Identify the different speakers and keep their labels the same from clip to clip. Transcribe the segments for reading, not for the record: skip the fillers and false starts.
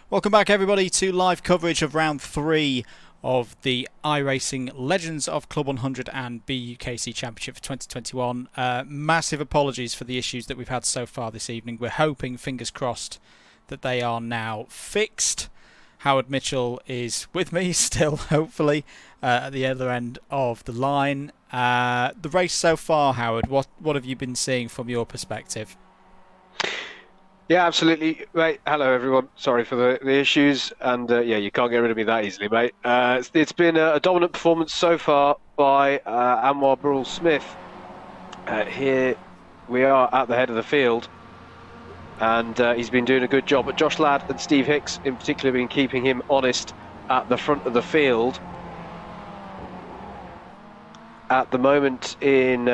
Speaker 1: Welcome back everybody to live coverage of round 3 of the iRacing Legends of Club 100 and BUKC Championship for 2021. Massive apologies for the issues that we've had so far this evening. We're hoping, fingers crossed, that they are now fixed. Howard Mitchell is with me still, hopefully, at the other end of the line. The race so far, Howard, what have you been seeing from your perspective?
Speaker 2: Yeah, absolutely, mate. Hello, everyone. Sorry for the issues, and yeah, you can't get rid of me that easily, mate. It's been a dominant performance so far by Anwar Burrell-Smith. Here we are at the head of the field, and he's been doing a good job. But Josh Ladd and Steve Hicks, in particular, have been keeping him honest at the front of the field. At the moment in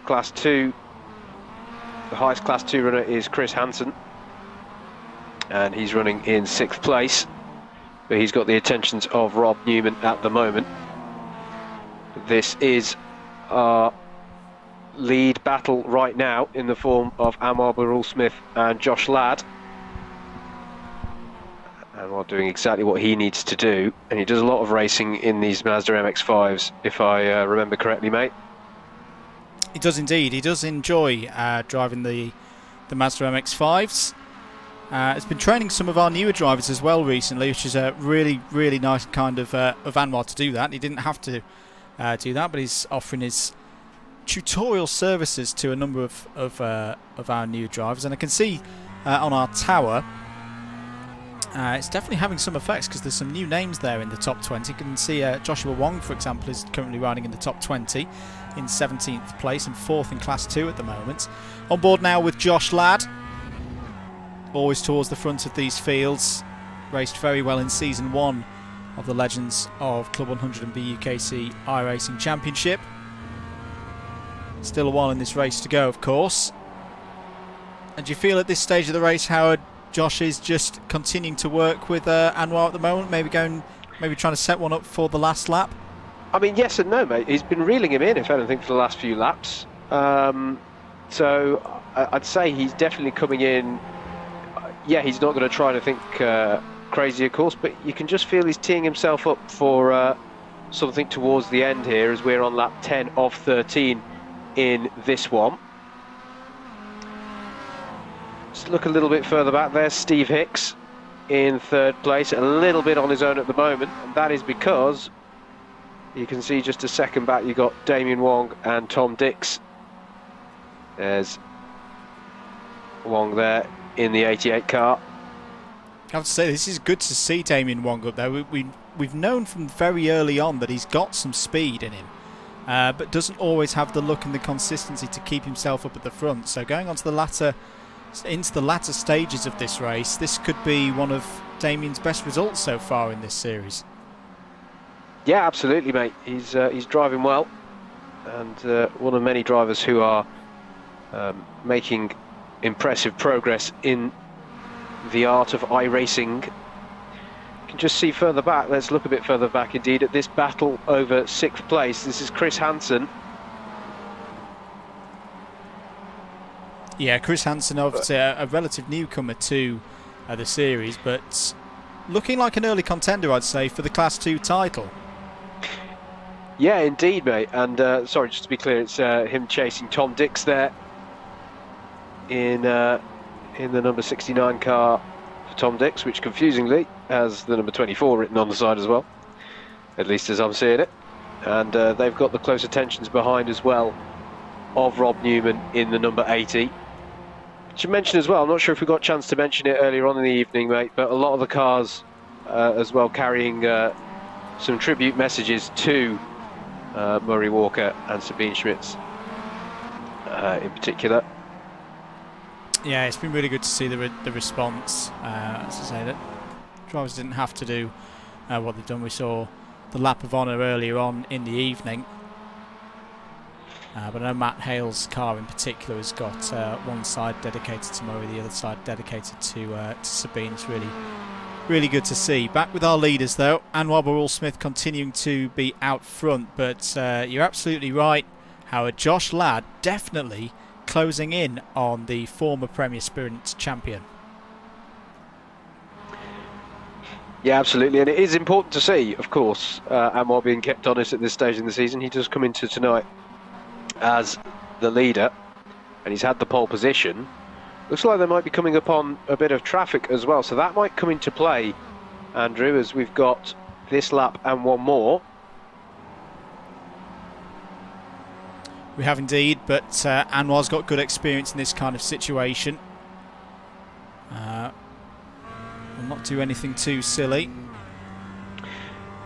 Speaker 2: Class 2, the highest Class 2 runner is Chris Hanson, and he's running in 6th place, but he's got the attentions of Rob Newman at the moment. This is our lead battle right now in the form of Anwar Burrell-Smith and Josh Ladd. Anwar doing exactly what he needs to do, and he does a lot of racing in these Mazda MX-5s, if I remember correctly, mate.
Speaker 1: He does indeed. He does enjoy driving the Mazda MX-5s. He's been training some of our newer drivers as well recently, which is a really, really nice kind of Anwar to do that. He didn't have to do that, but he's offering his tutorial services to a number of our new drivers. And I can see on our tower, it's definitely having some effects because there's some new names there in the top 20. You can see Joshua Wong, for example, is currently riding in the top 20 in 17th place and 4th in Class 2 at the moment. On board now with Josh Ladd, always towards the front of these fields. Raced very well in Season 1 of the Legends of Club 100 and BUKC iRacing Championship. Still a while in this race to go, of course. And do you feel at this stage of the race, Howard, Josh is just continuing to work with Anwar at the moment, maybe trying to set one up for the last lap?
Speaker 2: I mean, yes and no, mate. He's been reeling him in, if anything, for the last few laps. So I'd say he's definitely coming in. Yeah, he's not going to try to think crazy, of course, but you can just feel he's teeing himself up for something towards the end here, as we're on lap 10 of 13 in this one. Let's look a little bit further back. There's Steve Hicks in 3rd place, a little bit on his own at the moment, and that is because you can see just a second back you've got Damien Wong and Tom Dix. There's Wong there in the 88 car.
Speaker 1: I have to say, this is good to see Damien Wong up there. We've known from very early on that he's got some speed in him, but doesn't always have the look and the consistency to keep himself up at the front. So going on to the latter stages of this race, this could be one of Damien's best results so far in this series.
Speaker 2: Yeah, absolutely, mate. He's driving well, and one of many drivers who are making impressive progress in the art of iRacing. You can just see further back, let's look a bit further back indeed, at this battle over 6th place. This is Chris Hanson.
Speaker 1: Yeah, Chris Hanson, obviously a relative newcomer to the series, but looking like an early contender, I'd say, for the Class 2 title.
Speaker 2: Yeah, indeed, mate. And sorry, just to be clear, it's him chasing Tom Dix there in the number 69 car for Tom Dix, which confusingly has the number 24 written on the side as well, at least as I'm seeing it. And they've got the close attentions behind as well of Rob Newman in the number 80. Should mention as well, I'm not sure if we got a chance to mention it earlier on in the evening, mate, but a lot of the cars as well carrying some tribute messages to Murray Walker and Sabine Schmitz in particular.
Speaker 1: Yeah, it's been really good to see the response. As I say, that drivers didn't have to do what they've done. We saw the lap of honour earlier on in the evening. But I know Matt Hale's car in particular has got one side dedicated to Murray, the other side dedicated to Sabine. It's really good to see. Back with our leaders though, Anwar Burrell-Smith continuing to be out front, but you're absolutely right, Howard. Josh Ladd definitely closing in on the former Premier Sprint champion.
Speaker 2: Yeah, absolutely, and it is important to see, of course, Anwar being kept honest at this stage in the season. He does come into tonight as the leader, and he's had the pole position. Looks like they might be coming upon a bit of traffic as well, so that might come into play, Andrew, as we've got this lap and one more.
Speaker 1: We have indeed, but Anwar's got good experience in this kind of situation. Will not do anything too silly.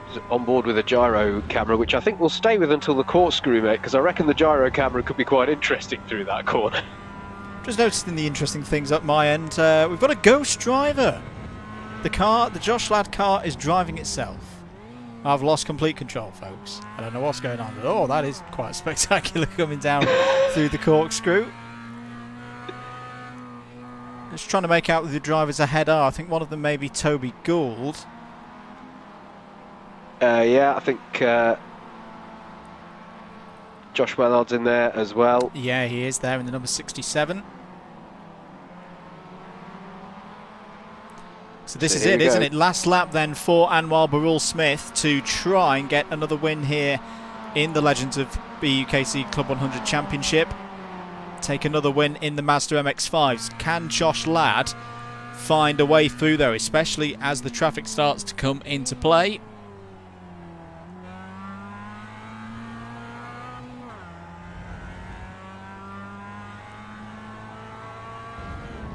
Speaker 2: He's on board with a gyro camera, which I think will stay with until the corkscrew, mate, because I reckon the gyro camera could be quite interesting through that corner.
Speaker 1: Just noticing the interesting things up my end. We've got a ghost driver. The Josh Ladd car is driving itself. I've lost complete control, folks. I don't know what's going on, but oh, that is quite spectacular coming down through the corkscrew. Just trying to make out who the drivers ahead are. I think one of them may be Toby Gould.
Speaker 2: Yeah, I think Josh Wellard's in there as well.
Speaker 1: Yeah, he is there in the number 67. So this is it, isn't it? Last lap then for Anwar Barul-Smith to try and get another win here in the Legends of BUKC Club 100 Championship. Take another win in the Mazda MX-5s. Can Josh Ladd find a way through though, especially as the traffic starts to come into play?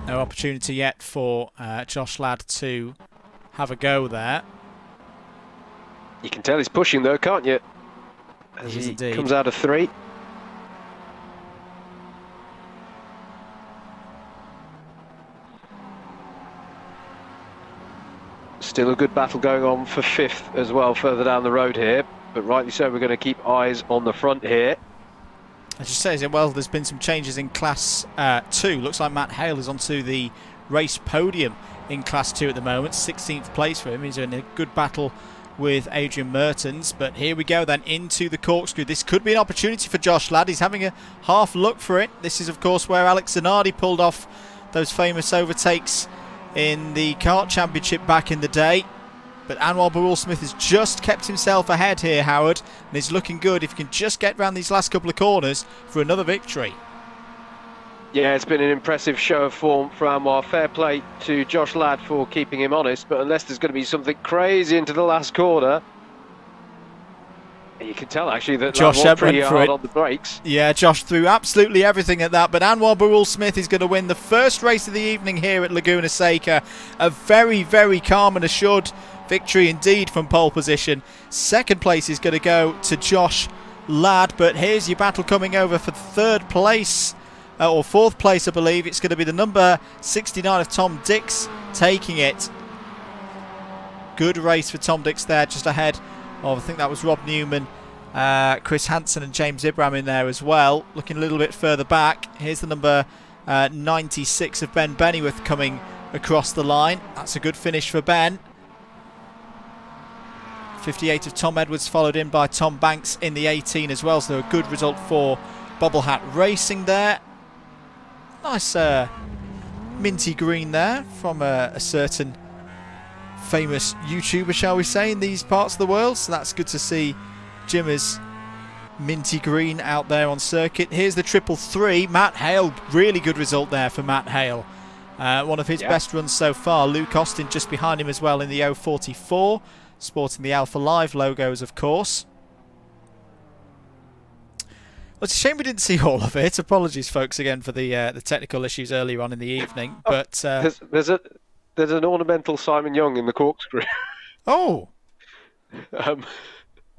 Speaker 1: No opportunity yet for Josh Ladd to have a go there.
Speaker 2: You can tell he's pushing though, can't you? As he comes out of 3. Still a good battle going on for 5th as well further down the road here, but rightly so, we're going to keep eyes on the front here.
Speaker 1: As you say, well, there's been some changes in Class 2. Looks like Matt Hale is onto the race podium in Class 2 at the moment. 16th place for him. He's in a good battle with Adrian Mertens. But here we go then into the corkscrew. This could be an opportunity for Josh Ladd. He's having a half look for it. This is, of course, where Alex Zanardi pulled off those famous overtakes in the kart championship back in the day. But Anwar Barul-Smith has just kept himself ahead here, Howard, and is looking good if he can just get round these last couple of corners for another victory.
Speaker 2: Yeah, it's been an impressive show of form for Anwar. Fair play to Josh Ladd for keeping him honest, but unless there's going to be something crazy into the last corner, you can tell actually that
Speaker 1: Josh
Speaker 2: was pretty
Speaker 1: went for
Speaker 2: hard
Speaker 1: it
Speaker 2: on the brakes.
Speaker 1: Yeah, Josh threw absolutely everything at that, but Anwar Barul-Smith is going to win the first race of the evening here at Laguna Seca. A very, very calm and assured victory indeed from pole position. Second place is going to go to Josh Ladd, but here's your battle coming over for third place, or fourth place I believe. It's going to be the number 69 of Tom Dix taking it. Good race for Tom Dix there, just ahead of, I think that was Rob Newman, Chris Hanson and James Ibram in there as well. Looking a little bit further back, here's the number 96 of Ben Bennyworth coming across the line. That's a good finish for Ben. 58 of Tom Edwards followed in by Tom Banks in the 18 as well, so a good result for Bobble Hat Racing there. Nice minty green there from a certain famous YouTuber, shall we say, in these parts of the world, so that's good to see Jimmer's minty green out there on circuit. Here's the 333, Matt Hale, really good result there for Matt Hale. One of his best runs so far. Luke Austin just behind him as well in the 044. Sporting the Alpha Live logos, of course. Well, it's a shame we didn't see all of it. Apologies, folks, again for the technical issues earlier on in the evening. But
Speaker 2: there's an ornamental Simon Young in the corkscrew.
Speaker 1: Oh,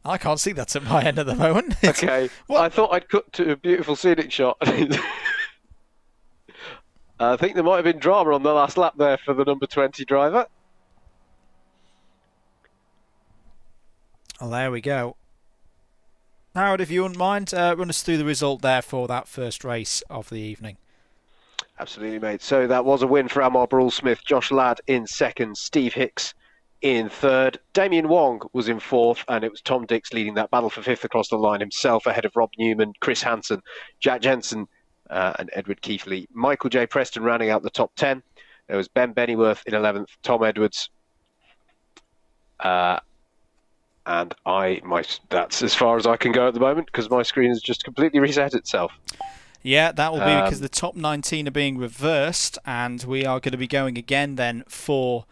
Speaker 1: I can't see that at my end at the moment.
Speaker 2: Okay, I thought I'd cut to a beautiful scenic shot. I think there might have been drama on the last lap there for the number 20 driver.
Speaker 1: Well, there we go. Howard, if you wouldn't mind, run us through the result there for that first race of the evening.
Speaker 2: Absolutely, mate. So that was a win for Anwar Barul-Smith. Josh Ladd in second, Steve Hicks in third. Damien Wong was in fourth, and it was Tom Dix leading that battle for fifth across the line himself, ahead of Rob Newman, Chris Hanson, Jack Jensen, and Edward Keithley. Michael J. Preston rounding out the top 10. There was Ben Bennyworth in 11th, Tom Edwards And that's as far as I can go at the moment because my screen has just completely reset itself.
Speaker 1: Yeah, that will be because the top 19 are being reversed, and we are going to be going again then for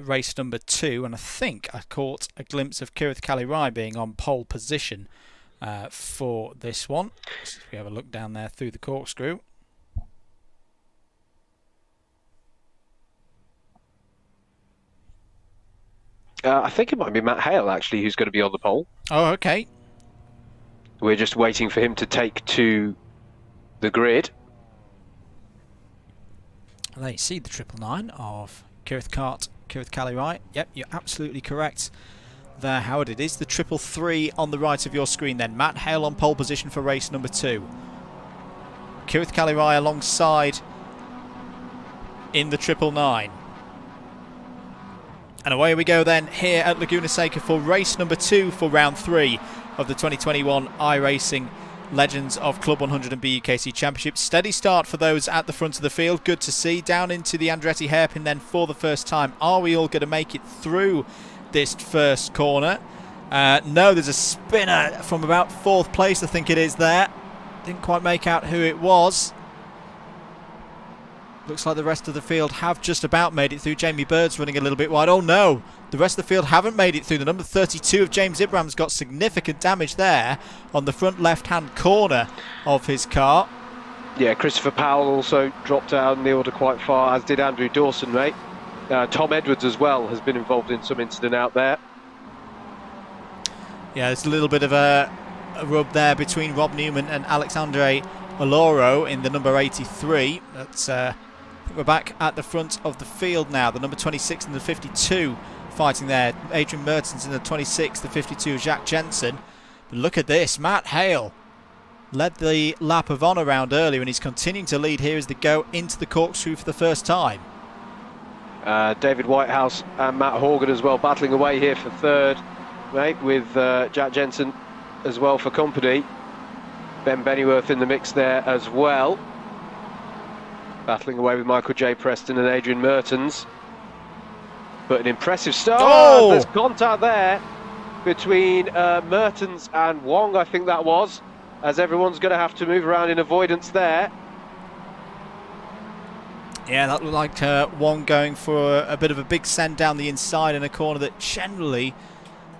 Speaker 1: race number 2. And I think I caught a glimpse of Kirith Kalirai being on pole position for this one. So if we have a look down there through the corkscrew.
Speaker 2: I think it might be Matt Hale, actually, who's going to be on the pole.
Speaker 1: Oh, okay.
Speaker 2: We're just waiting for him to take to the grid.
Speaker 1: There you see the 999 of Kirith Kalirai. Yep, you're absolutely correct there, Howard. It is the 333 on the right of your screen then. Matt Hale on pole position for race number 2. Kirith Kalirai alongside in the 999. And away we go then here at Laguna Seca for race number 2 for round 3 of the 2021 iRacing Legends of Club 100 and BUKC Championship. Steady start for those at the front of the field. Good to see. Down into the Andretti hairpin then for the first time. Are we all going to make it through this first corner? No, there's a spinner from about 4th place, I think it is there. Didn't quite make out who it was. Looks like the rest of the field have just about made it through. Jamie Bird's running a little bit wide. Oh no, the rest of the field haven't made it through. The number 32 of James Ibram's got significant damage there on the front left-hand corner of his car.
Speaker 2: Yeah, Christopher Powell also dropped out in the order quite far, as did Andrew Dawson, mate. Tom Edwards as well has been involved in some incident out there.
Speaker 1: Yeah, there's a little bit of a rub there between Rob Newman and Alexandre Oloro in the number 83. That's we're back at the front of the field now. The number 26 and the 52 fighting there. Adrian Mertens in the 26, the 52 Jacques Jensen. But look at this, Matt Hale led the lap of honour round earlier, and he's continuing to lead here as they go into the corkscrew for the first time.
Speaker 2: David Whitehouse and Matt Horgan as well battling away here for 3rd, mate, with Jack Jensen as well for company. Ben Bennyworth in the mix there as well, battling away with Michael J. Preston and Adrian Mertens. But an impressive start.
Speaker 1: Oh!
Speaker 2: There's contact there between Mertens and Wong, I think that was, as everyone's going to have to move around in avoidance there.
Speaker 1: Yeah, that looked like Wong going for a bit of a big send down the inside in a corner that generally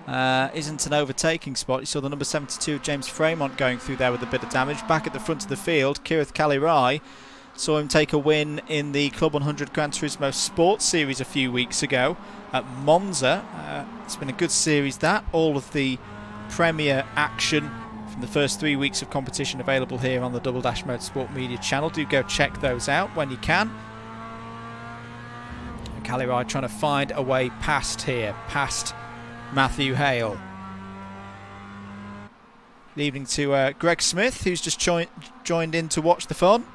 Speaker 1: isn't an overtaking spot. You saw the number 72 James Fremont going through there with a bit of damage. Back at the front of the field, Kirith Kalirai saw him take a win in the Club 100 Gran Turismo Sports Series a few weeks ago at Monza. It's been a good series that. All of the Premier action from the first 3 weeks of competition available here on the Double Dash Motorsport Media channel. Do go check those out when you can. And Kalirai trying to find a way past here, past Matthew Hale. Good evening to Greg Smith, who's just joined in to watch the fun.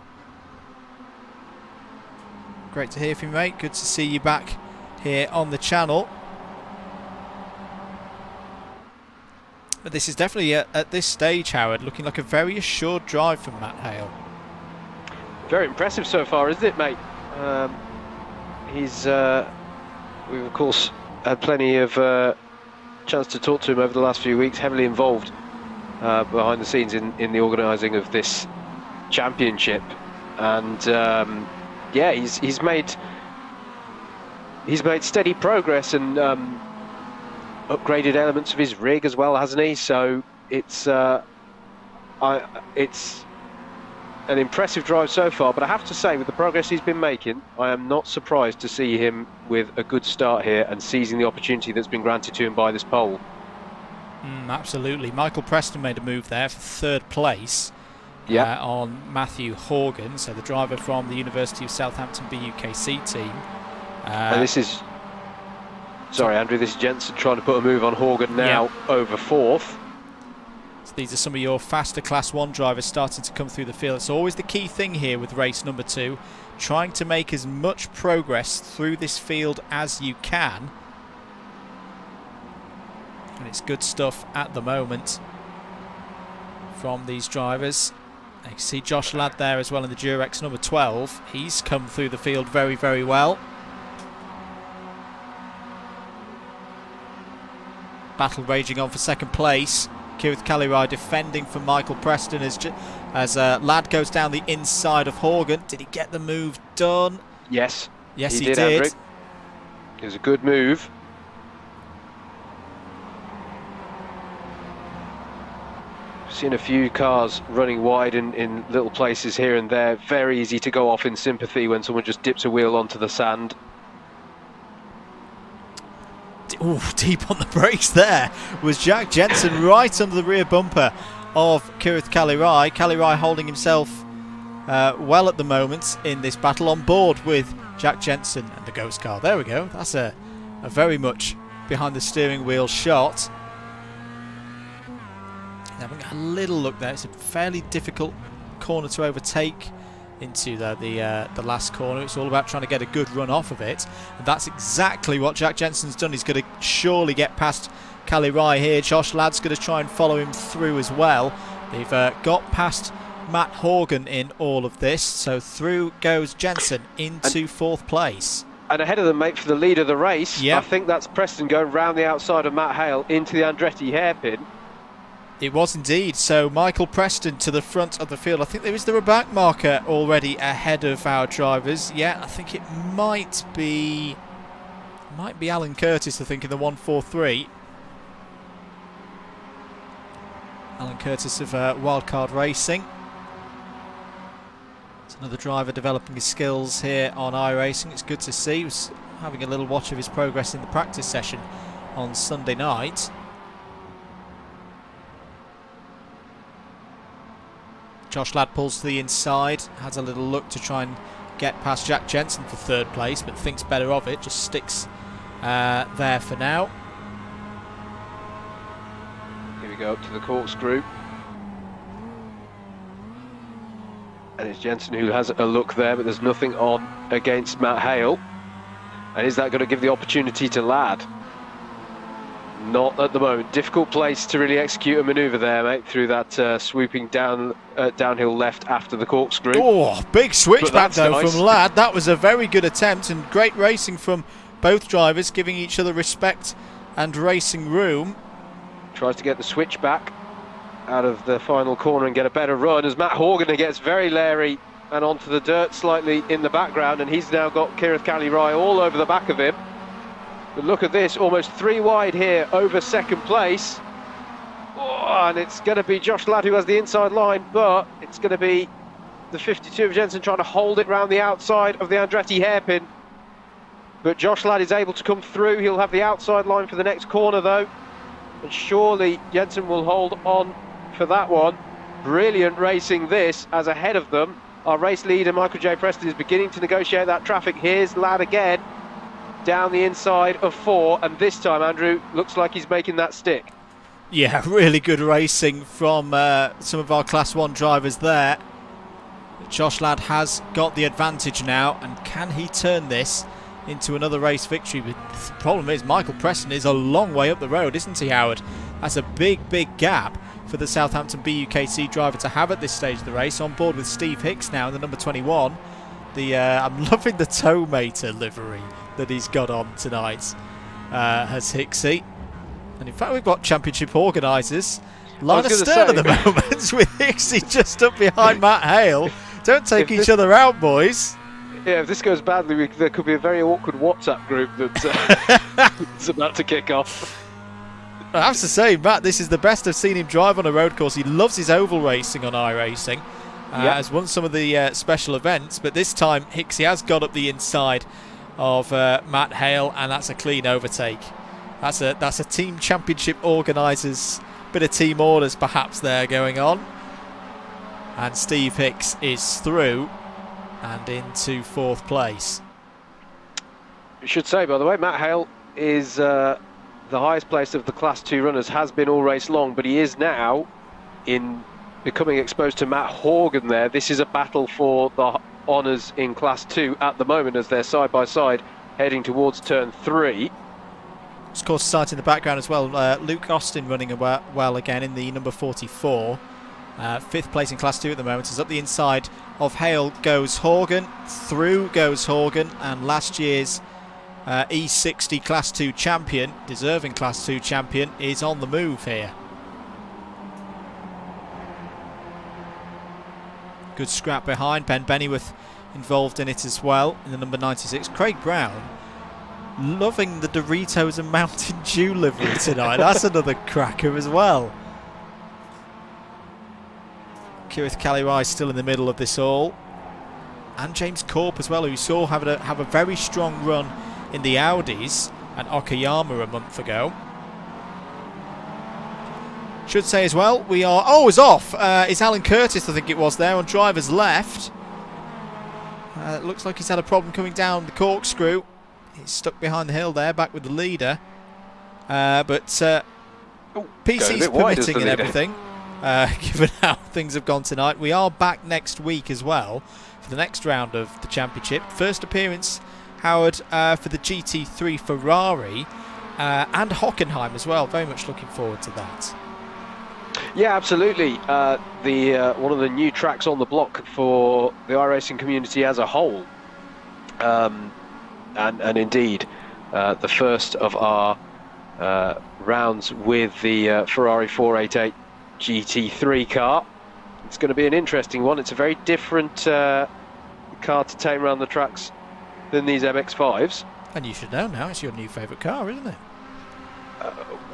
Speaker 1: Great to hear from you, mate. Good to see you back here on the channel. But this is definitely, at this stage, Howard, looking like a very assured drive from Matt Hale.
Speaker 2: Very impressive so far, isn't it, mate? We've, of course, had plenty of chance to talk to him over the last few weeks, heavily involved behind the scenes in the organising of this championship. And yeah, he's made steady progress and upgraded elements of his rig as well, hasn't he? So it's an impressive drive so far. But I have to say, with the progress he's been making, I am not surprised to see him with a good start here and seizing the opportunity that's been granted to him by this pole.
Speaker 1: Absolutely. Michael Preston made a move there for 3rd place.
Speaker 2: Yeah.
Speaker 1: On Matthew Horgan, so the driver from the University of Southampton BUKC team.
Speaker 2: And this is, sorry Andrew, this is Jensen trying to put a move on Horgan now over 4th.
Speaker 1: So these are some of your faster Class 1 drivers starting to come through the field. It's always the key thing here with race number 2, trying to make as much progress through this field as you can. And it's good stuff at the moment from these drivers. You can see Josh Ladd there as well in the Durex number 12. He's come through the field very, very well. battle raging on for second place. Kirith Kalirai defending from Michael Preston as Ladd goes down the inside of Horgan. Did he get the move done?
Speaker 2: Yes.
Speaker 1: Yes, he
Speaker 2: did. Andrew. It was a good move. Seen a few cars running wide in little places here and there. Very easy to go off in sympathy when someone just dips a wheel onto the sand.
Speaker 1: Ooh, deep on the brakes there was Jack Jensen, right under the rear bumper of Kirith Kalirai. Kalirai holding himself well at the moment in this battle, on board with Jack Jensen and the Ghost car. There we go. That's a very much behind the steering wheel shot. Having a little look there. It's a fairly difficult corner to overtake into the last corner. It's all about trying to get a good run off of it, and that's exactly what Jack Jensen's done. He's going to surely get past Kalirai here. Josh Ladd's going to try and follow him through as well. They've got past Matt Horgan in all of this, so through goes Jensen into fourth place.
Speaker 2: And ahead of them, mate, for the lead of the race,
Speaker 1: yep.
Speaker 2: I think that's Preston going round the outside of Matt Hale into the Andretti hairpin.
Speaker 1: It was indeed. So Michael Preston to the front of the field. I think there is the back marker already ahead of our drivers. Yeah, I think it might be Alan Curtis, I think, in the 143. Alan Curtis of Wildcard Racing. It's another driver developing his skills here on iRacing. It's good to see. He was having a little watch of his progress in the practice session on Sunday night. Josh Ladd pulls to the inside, has a little look to try and get past Jack Jensen for third place, but thinks better of it, just sticks there for now.
Speaker 2: Here we go up to the corkscrew. And it's Jensen who has a look there, but there's nothing on against Matt Hale. And is that going to give the opportunity to Ladd? Not at the moment. Difficult place to really execute a manoeuvre there, mate, through that swooping downhill left after the corkscrew.
Speaker 1: Oh, big switchback though
Speaker 2: nice
Speaker 1: from Ladd. That was a very good attempt and great racing from both drivers, giving each other respect and racing room.
Speaker 2: Tries to get the switchback out of the final corner and get a better run as Matt Horgan gets very leery and onto the dirt slightly in the background, and he's now got Kirith Kalirai all over the back of him. But look at this, almost 3 wide here over second place. Oh, and it's going to be Josh Ladd who has the inside line, but it's going to be the 52 of Jensen trying to hold it round the outside of the Andretti hairpin. But Josh Ladd is able to come through. He'll have the outside line for the next corner though. And surely Jensen will hold on for that one. Brilliant racing this, as ahead of them, our race leader Michael J. Preston is beginning to negotiate that traffic. Here's Ladd again, down the inside of 4, and this time, Andrew, looks like he's making that stick.
Speaker 1: Yeah, really good racing from some of our Class 1 drivers there. Josh Ladd has got the advantage now, and can he turn this into another race victory? But the problem is Michael Preston is a long way up the road, isn't he, Howard? That's a big, big gap for the Southampton BUKC driver to have at this stage of the race. On board with Steve Hicks now in the number 21. I'm loving the Towmater livery that he's got on tonight, has Hicksy. And in fact, we've got championship organisers line astern at the moment with Hicksy just up behind Matt Hale. Don't take each other out, boys.
Speaker 2: Yeah, if this goes badly, there could be a very awkward WhatsApp group that's it's about to kick off.
Speaker 1: I have to say, Matt, this is the best I've seen him drive on a road course. He loves his oval racing on iRacing. Has won some of the special events, but this time Hicksy has got up the inside of Matt Hale, and that's a clean overtake. That's a team championship organisers, bit of team orders perhaps there going on. And Steve Hicks is through and into 4th place.
Speaker 2: We should say, by the way, Matt Hale is the highest place of the Class 2 runners, has been all race long, but he is now in becoming exposed to Matt Horgan there. This is a battle for the honours in Class 2 at the moment as they're side by side heading towards turn 3.
Speaker 1: Of course, sight in the background as well. Luke Austin running well again in the number 44. 5th place in Class 2 at the moment. Is up the inside of Hale goes Horgan. Through goes Horgan, and last year's E60 Class 2 champion, deserving Class 2 champion, is on the move here. Good scrap behind. Ben Bennyworth involved in it as well in the number 96. Craig Brown loving the Doritos and Mountain Dew livery tonight. That's another cracker as well. Kirith Kalirai still in the middle of this all. And James Corp as well, who we saw have a very strong run in the Audis at Okayama a month ago. Should say as well, we are... Oh, it's off! It's Alan Curtis, I think it was, there on driver's left. It looks like he's had a problem coming down the corkscrew. He's stuck behind the hill there, back with the leader. But PC's permitting and everything, given how things have gone tonight. We are back next week as well for the next round of the championship. First appearance, Howard, for the GT3 Ferrari and Hockenheim as well. Very much looking forward to that.
Speaker 2: Yeah, absolutely. One of the new tracks on the block for the iRacing community as a whole. And indeed, the first of our rounds with the Ferrari 488 GT3 car. It's going to be an interesting one. It's a very different car to tame around the tracks than these MX-5s.
Speaker 1: And you should know now, it's your new favourite car, isn't it?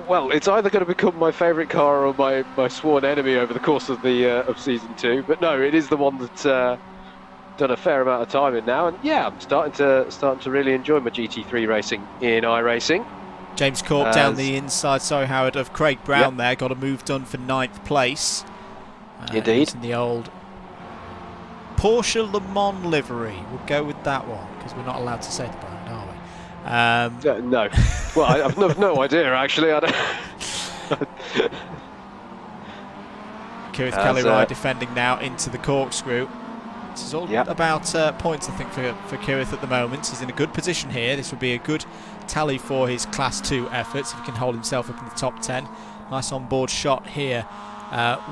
Speaker 2: Well, it's either going to become my favourite car or my sworn enemy over the course of the of season 2. But no, it is the one that's done a fair amount of time in now, and yeah, I'm starting to really enjoy my GT3 racing in iRacing.
Speaker 1: James Corp down the inside, sorry Howard, of Craig Brown there, got a move done for 9th place.
Speaker 2: Indeed.
Speaker 1: In the old Porsche Le Mans livery. We'll go with that one, because we're not allowed to say the brand, are we?
Speaker 2: No. Well, I've no idea, actually. I don't...
Speaker 1: Kirith Kalirai defending now into the corkscrew. This is all about points, I think, for Kirith at the moment. He's in a good position here. This would be a good tally for his Class 2 efforts if he can hold himself up in the top 10. Nice on-board shot here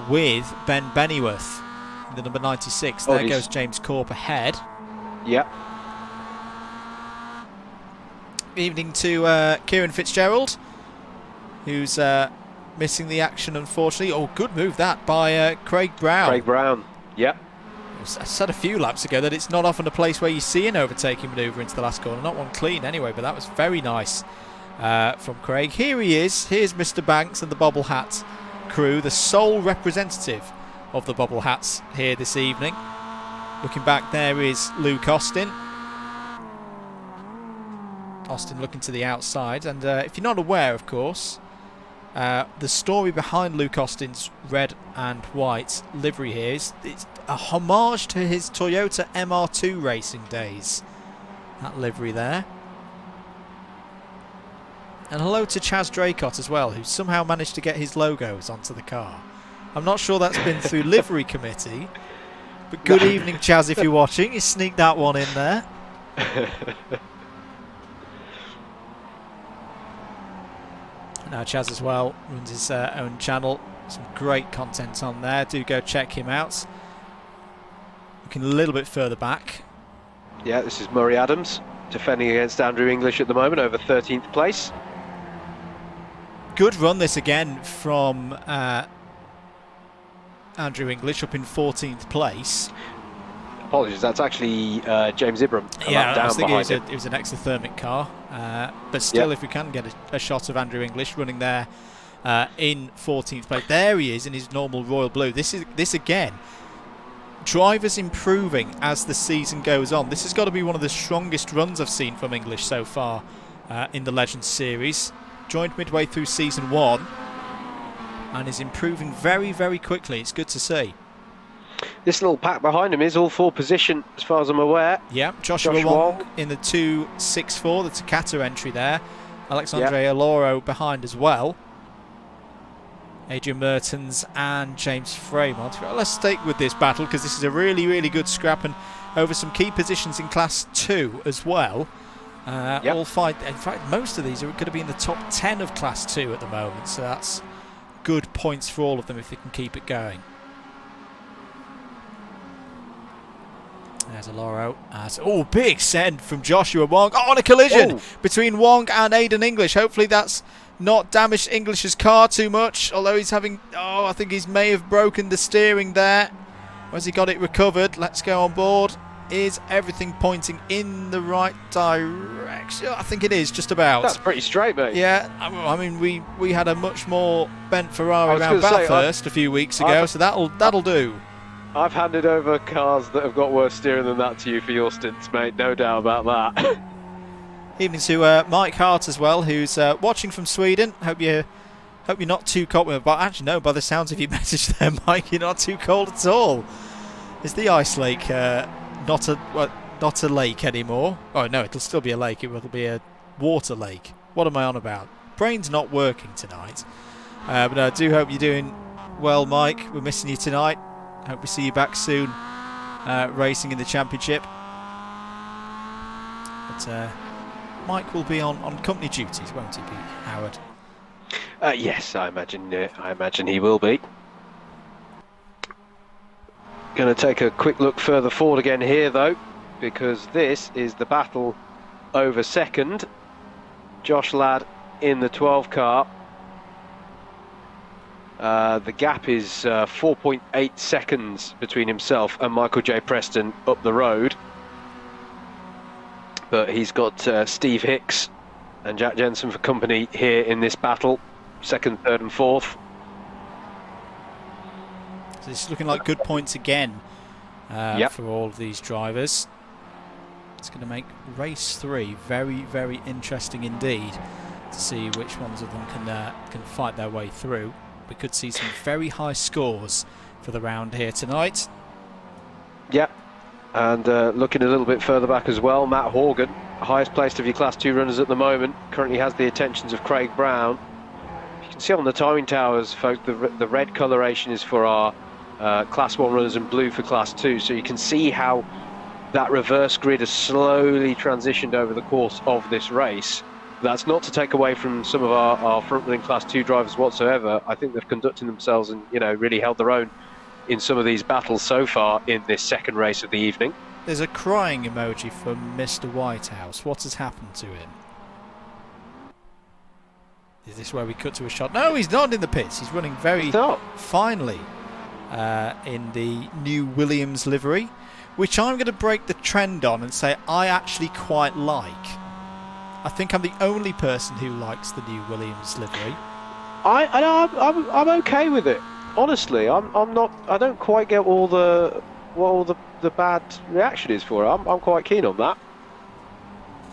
Speaker 1: with Ben Bennyworth in the number 96. There goes James Corp ahead.
Speaker 2: Yep.
Speaker 1: Evening to Kieran Fitzgerald, who's missing the action, unfortunately. Oh, good move that by Craig Brown.
Speaker 2: Craig Brown, yep.
Speaker 1: I said a few laps ago that it's not often a place where you see an overtaking manoeuvre into the last corner. Not one clean anyway, but that was very nice from Craig. Here he is. Here's Mr. Banks and the Bobble Hat crew, the sole representative of the Bobble Hats here this evening. Looking back, there is Luke Austin. Austin looking to the outside, and if you're not aware, of course, the story behind Luke Austin's red and white livery here is it's a homage to his Toyota MR2 racing days. That livery there. And hello to Chaz Draycott as well, who somehow managed to get his logos onto the car. I'm not sure that's been through livery committee, but good evening, Chaz, if you're watching. You sneaked that one in there. Now Chaz as well runs his own channel. Some great content on there. Do go check him out. Looking a little bit further back.
Speaker 2: Yeah, this is Murray Adams defending against Andrew English at the moment over 13th place.
Speaker 1: Good run this again from Andrew English up in 14th place.
Speaker 2: Apologies, that's actually James Ibram.
Speaker 1: Yeah, I was thinking it was an exothermic car. But still, if we can get a shot of Andrew English running there in 14th place. There he is in his normal royal blue. This again, drivers improving as the season goes on. This has got to be one of the strongest runs I've seen from English so far in the Legends Series. Joined midway through season 1 and is improving very, very quickly. It's good to see.
Speaker 2: This little pack behind him is all 4 position, as far as I'm aware.
Speaker 1: Yeah, Joshua Wong in the 264, the Takata entry there. Alexandre Aloro behind as well. Adrian Mertens and James Fremont. Well, let's stick with this battle because this is a really, really good scrap and over some key positions in Class 2 as well. All 5. In fact, most of these are going to be in the top 10 of Class 2 at the moment, so that's good points for all of them if they can keep it going. There's a Loro. Oh, big send from Joshua Wong. Oh, and a collision between Wong and Aidan English. Hopefully that's not damaged English's car too much. Although he's having... Oh, I think he may have broken the steering there. Or has he got it recovered? Let's go on board. Is everything pointing in the right direction? I think it is, just about.
Speaker 2: That's pretty straight, mate.
Speaker 1: Yeah, I mean, we had a much more bent Ferrari around Bathurst a few weeks ago, so that'll do.
Speaker 2: I've handed over cars that have got worse steering than that to you for your stints, mate. No doubt about that.
Speaker 1: Evening to Mike Hart as well, who's watching from Sweden. Hope you're not too cold. But actually, no, by the sounds of your message there, Mike, you're not too cold at all. Is the ice lake not a lake anymore? Oh no, it'll still be a lake. It will be a water lake. What am I on about? Brain's not working tonight. But I do hope you're doing well, Mike. We're missing you tonight. Hope we see you back soon, racing in the championship. But Mike will be on company duties, won't he be, Howard?
Speaker 2: Yes, I imagine he will be. Going to take a quick look further forward again here, though, because this is the battle over second. Josh Ladd in the 12 car. The gap is 4.8 seconds between himself and Michael J. Preston up the road. But he's got Steve Hicks and Jack Jensen for company here in this battle. Second, third and fourth.
Speaker 1: So it's looking like good points again for all of these drivers. It's going to make race 3 very, very interesting indeed to see which ones of them can fight their way through. We could see some very high scores for the round here tonight. Yeah,
Speaker 2: and looking a little bit further back as well, Matt Horgan, highest placed of your Class 2 runners at the moment, currently has the attentions of Craig Brown. You can see on the timing towers, folks, the red coloration is for our Class 1 runners and blue for Class 2, so you can see how that reverse grid has slowly transitioned over the course of this race. That's not to take away from some of our front-running Class 2 drivers whatsoever. I think they've conducted themselves and, you know, really held their own in some of these battles so far in this second race of the evening.
Speaker 1: There's a crying emoji from Mr. Whitehouse. What has happened to him? Is this where we cut to a shot? No, he's not in the pits. He's running very finely in the new Williams livery, which I'm going to break the trend on and say I actually quite like. I think I'm the only person who likes the new Williams livery.
Speaker 2: I'm okay with it. Honestly, I'm not. I don't quite get what all the bad reaction is for it. I'm quite keen on that.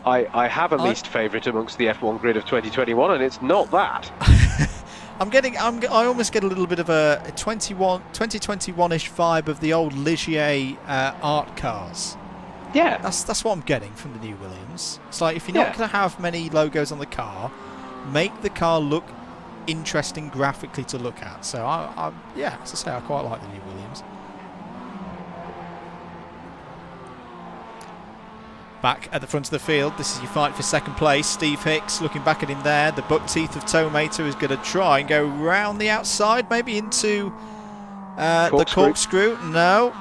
Speaker 2: I have a least favourite amongst the F1 grid of 2021, and it's not that.
Speaker 1: I almost get a little bit of a 2021-ish vibe of the old Ligier art cars.
Speaker 2: Yeah,
Speaker 1: that's what I'm getting from the new Williams. It's like, if you're not going to have many logos on the car, make the car look interesting graphically to look at. So as I say, I quite like the new Williams. Back at the front of the field, this is your fight for second place. Steve Hicks looking back at him there. The buck teeth of Tomato is going to try and go round the outside, maybe into the corkscrew. No.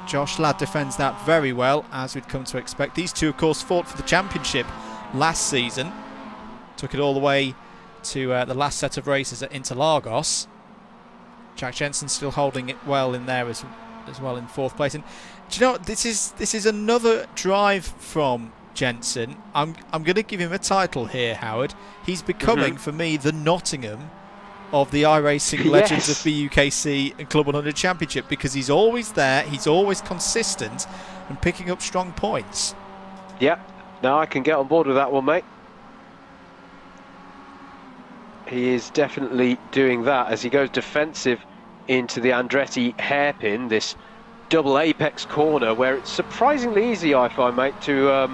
Speaker 1: Josh Ladd defends that very well, as we'd come to expect. These two, of course, fought for the championship last season. Took it all the way to the last set of races at Interlagos. Jack Jensen still holding it well in there as well in fourth place. And do you know what? This is another drive from Jensen. I'm going to give him a title here, Howard. He's becoming, for me, the Nottingham of the iRacing Legends of BUKC and Club 100 Championship, because he's always there, he's always consistent and picking up strong points.
Speaker 2: Yeah, no, I can get on board with that one, mate. He is definitely doing that as he goes defensive into the Andretti hairpin, this double apex corner where it's surprisingly easy, I find, mate, to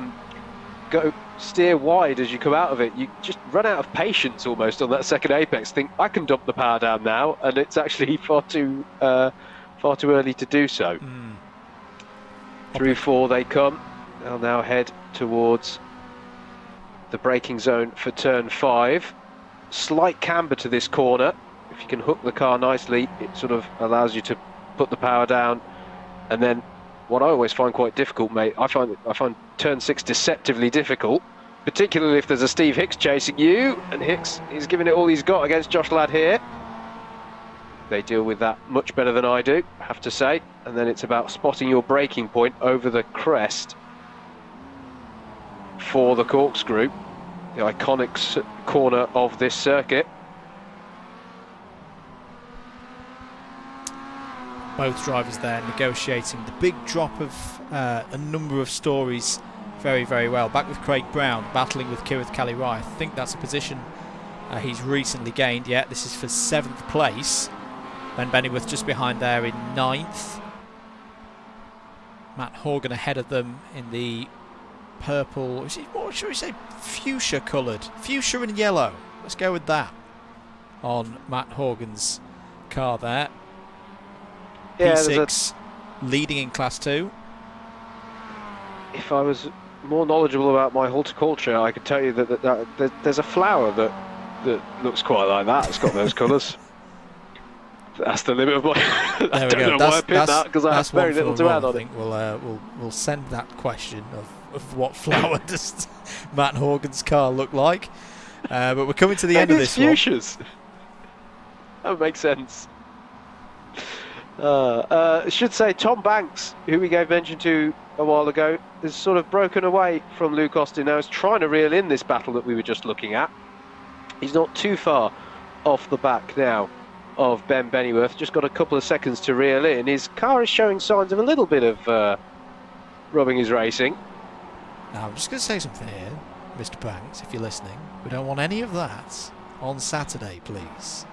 Speaker 2: go steer wide as you come out of it. You just run out of patience almost on that second apex. Think, I can dump the power down now, and it's actually far too early to do so. Through 4 they come. They'll now head towards the braking zone for turn 5. Slight camber to this corner. If you can hook the car nicely, it sort of allows you to put the power down and then what I always find quite difficult, mate. I find turn 6 deceptively difficult, particularly if there's a Steve Hicks chasing you, and Hicks is giving it all he's got against Josh Ladd here. They deal with that much better than I do, I have to say. And then it's about spotting your braking point over the crest for the corkscrew, the iconic corner of this circuit.
Speaker 1: Both drivers there negotiating the big drop of a number of stories very, very well. Back with Craig Brown, battling with Kirith Kalirai. I think that's a position he's recently gained. Yeah, this is for 7th place. Ben Bennyworth just behind there in 9th. Matt Horgan ahead of them in the purple, what should we say, fuchsia coloured, fuchsia and yellow. Let's go with that on Matt Horgan's car there.
Speaker 2: Yeah,
Speaker 1: P6 leading in Class 2.
Speaker 2: If I was more knowledgeable about my horticulture, I could tell you that there's a flower that looks quite like that. It's got those colours. That's the limit of my. I don't know why I picked that, because I have very little to add on it.
Speaker 1: We'll send that question of what flower does Matt Horgan's car look like. But we're coming to the end of this
Speaker 2: fuchsias. That would make sense. I should say Tom Banks, who we gave mention to a while ago, is sort of broken away from Luke Austin now. He's trying to reel in this battle that we were just looking at. He's not too far off the back now of Ben Bennyworth, just got a couple of seconds to reel in. His car is showing signs of a little bit of rubbing his racing.
Speaker 1: Now I'm just going to say something here, Mr. Banks, if you're listening. We don't want any of that on Saturday, please.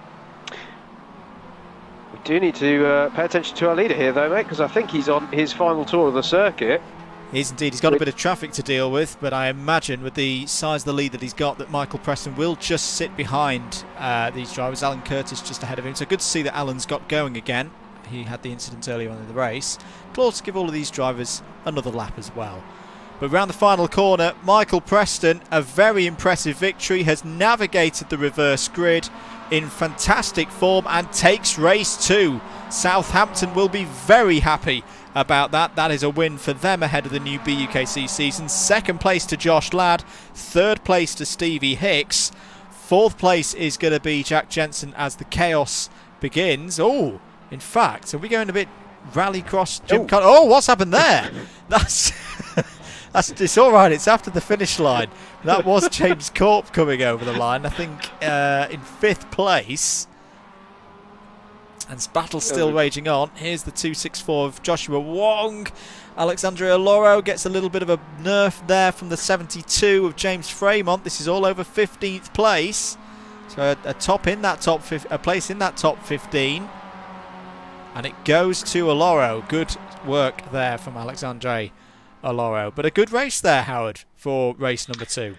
Speaker 2: We do need to pay attention to our leader here though, mate, because I think he's on his final tour of the circuit.
Speaker 1: He is indeed. He's got a bit of traffic to deal with, but I imagine with the size of the lead that he's got, that Michael Preston will just sit behind these drivers. Alan Curtis just ahead of him. So good to see that Alan's got going again. He had the incident earlier on in the race. Glad to give all of these drivers another lap as well. But round the final corner, Michael Preston, a very impressive victory, has navigated the reverse grid in fantastic form and takes race 2. Southampton will be very happy about that. That is a win for them ahead of the new BUKC season. 2nd place to Josh Ladd, 3rd place to Stevie Hicks, 4th place is going to be Jack Jensen as the chaos begins. Oh, in fact, are we going a bit rallycross? Oh, what's happened there? That's it's all right. It's after the finish line. That was James Corp coming over the line, I think, in 5th place. And battle's still raging on. Here's the 264 of Joshua Wong. Alexandre Loro gets a little bit of a nerf there from the 72 of James Fremont. This is all over 15th place. So a place in that top 15. And it goes to Oloro. Good work there from Alexandre Oloro. But a good race there, Howard, for race number 2.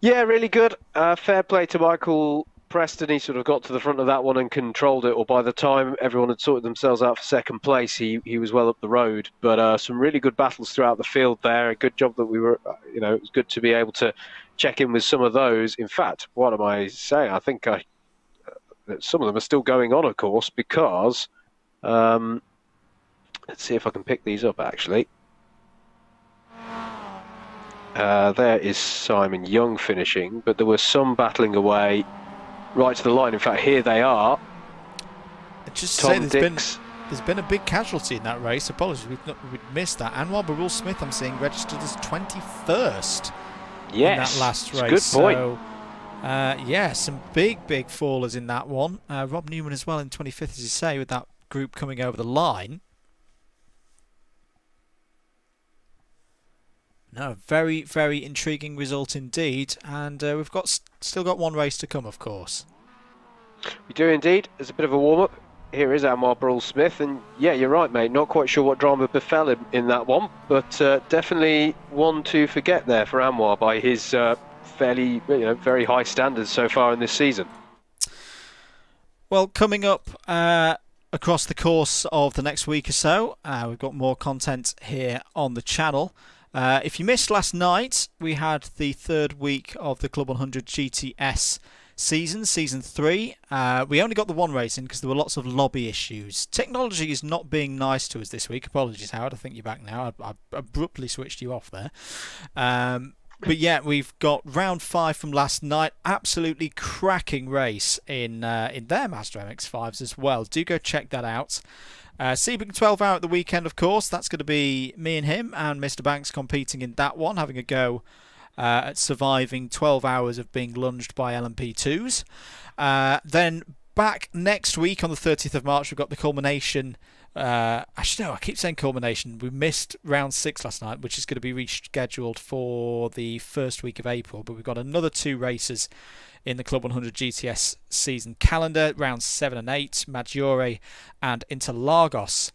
Speaker 2: Yeah, really good. Fair play to Michael Preston. He sort of got to the front of that one and controlled it, or by the time everyone had sorted themselves out for 2nd place, he was well up the road. But some really good battles throughout the field there. A good job that we were, it was good to be able to check in with some of those. In fact, what am I saying? I think that some of them are still going on, of course, because let's see if I can pick these up actually. There is Simon Young finishing, but there was some battling away right to the line. In fact, here they are.
Speaker 1: Just to say, there's been a big casualty in that race. Apologies, we've missed that. Anwar Barul Smith, I'm seeing, registered as 21st in that last race.
Speaker 2: Good point.
Speaker 1: So, yeah, some big fallers in that one. Rob Newman as well in 25th, as you say, with that group coming over the line. No, very intriguing result indeed, and we've still got one race to come, of course.
Speaker 2: We do indeed. There's a bit of a warm-up. Here is Anwar Barul Smith, and yeah, you're right, mate. Not quite sure what drama befell him in that one, but definitely one to forget there for Anwar by his fairly, very high standards so far in this season.
Speaker 1: Well, coming up across the course of the next week or so, we've got more content here on the channel. If you missed last night, we had the 3rd week of the Club 100 GTS season 3. We only got the one race in because there were lots of lobby issues. Technology is not being nice to us this week. Apologies, Howard. I think you're back now. I abruptly switched you off there. But yeah, we've got round 5 from last night. Absolutely cracking race in their Master MX-5s as well. Do go check that out. Sebring 12 hour at the weekend, of course. That's going to be me and him and Mr. Banks competing in that one, having a go at surviving 12 hours of being lunged by LMP2s. Then back next week on the 30th of March, we've got the culmination. Actually, no, I keep saying culmination. We missed round 6 last night, which is going to be rescheduled for the first week of April. But we've got another 2 races in the Club 100 GTS season calendar, rounds 7 and 8, Maggiore and Interlagos,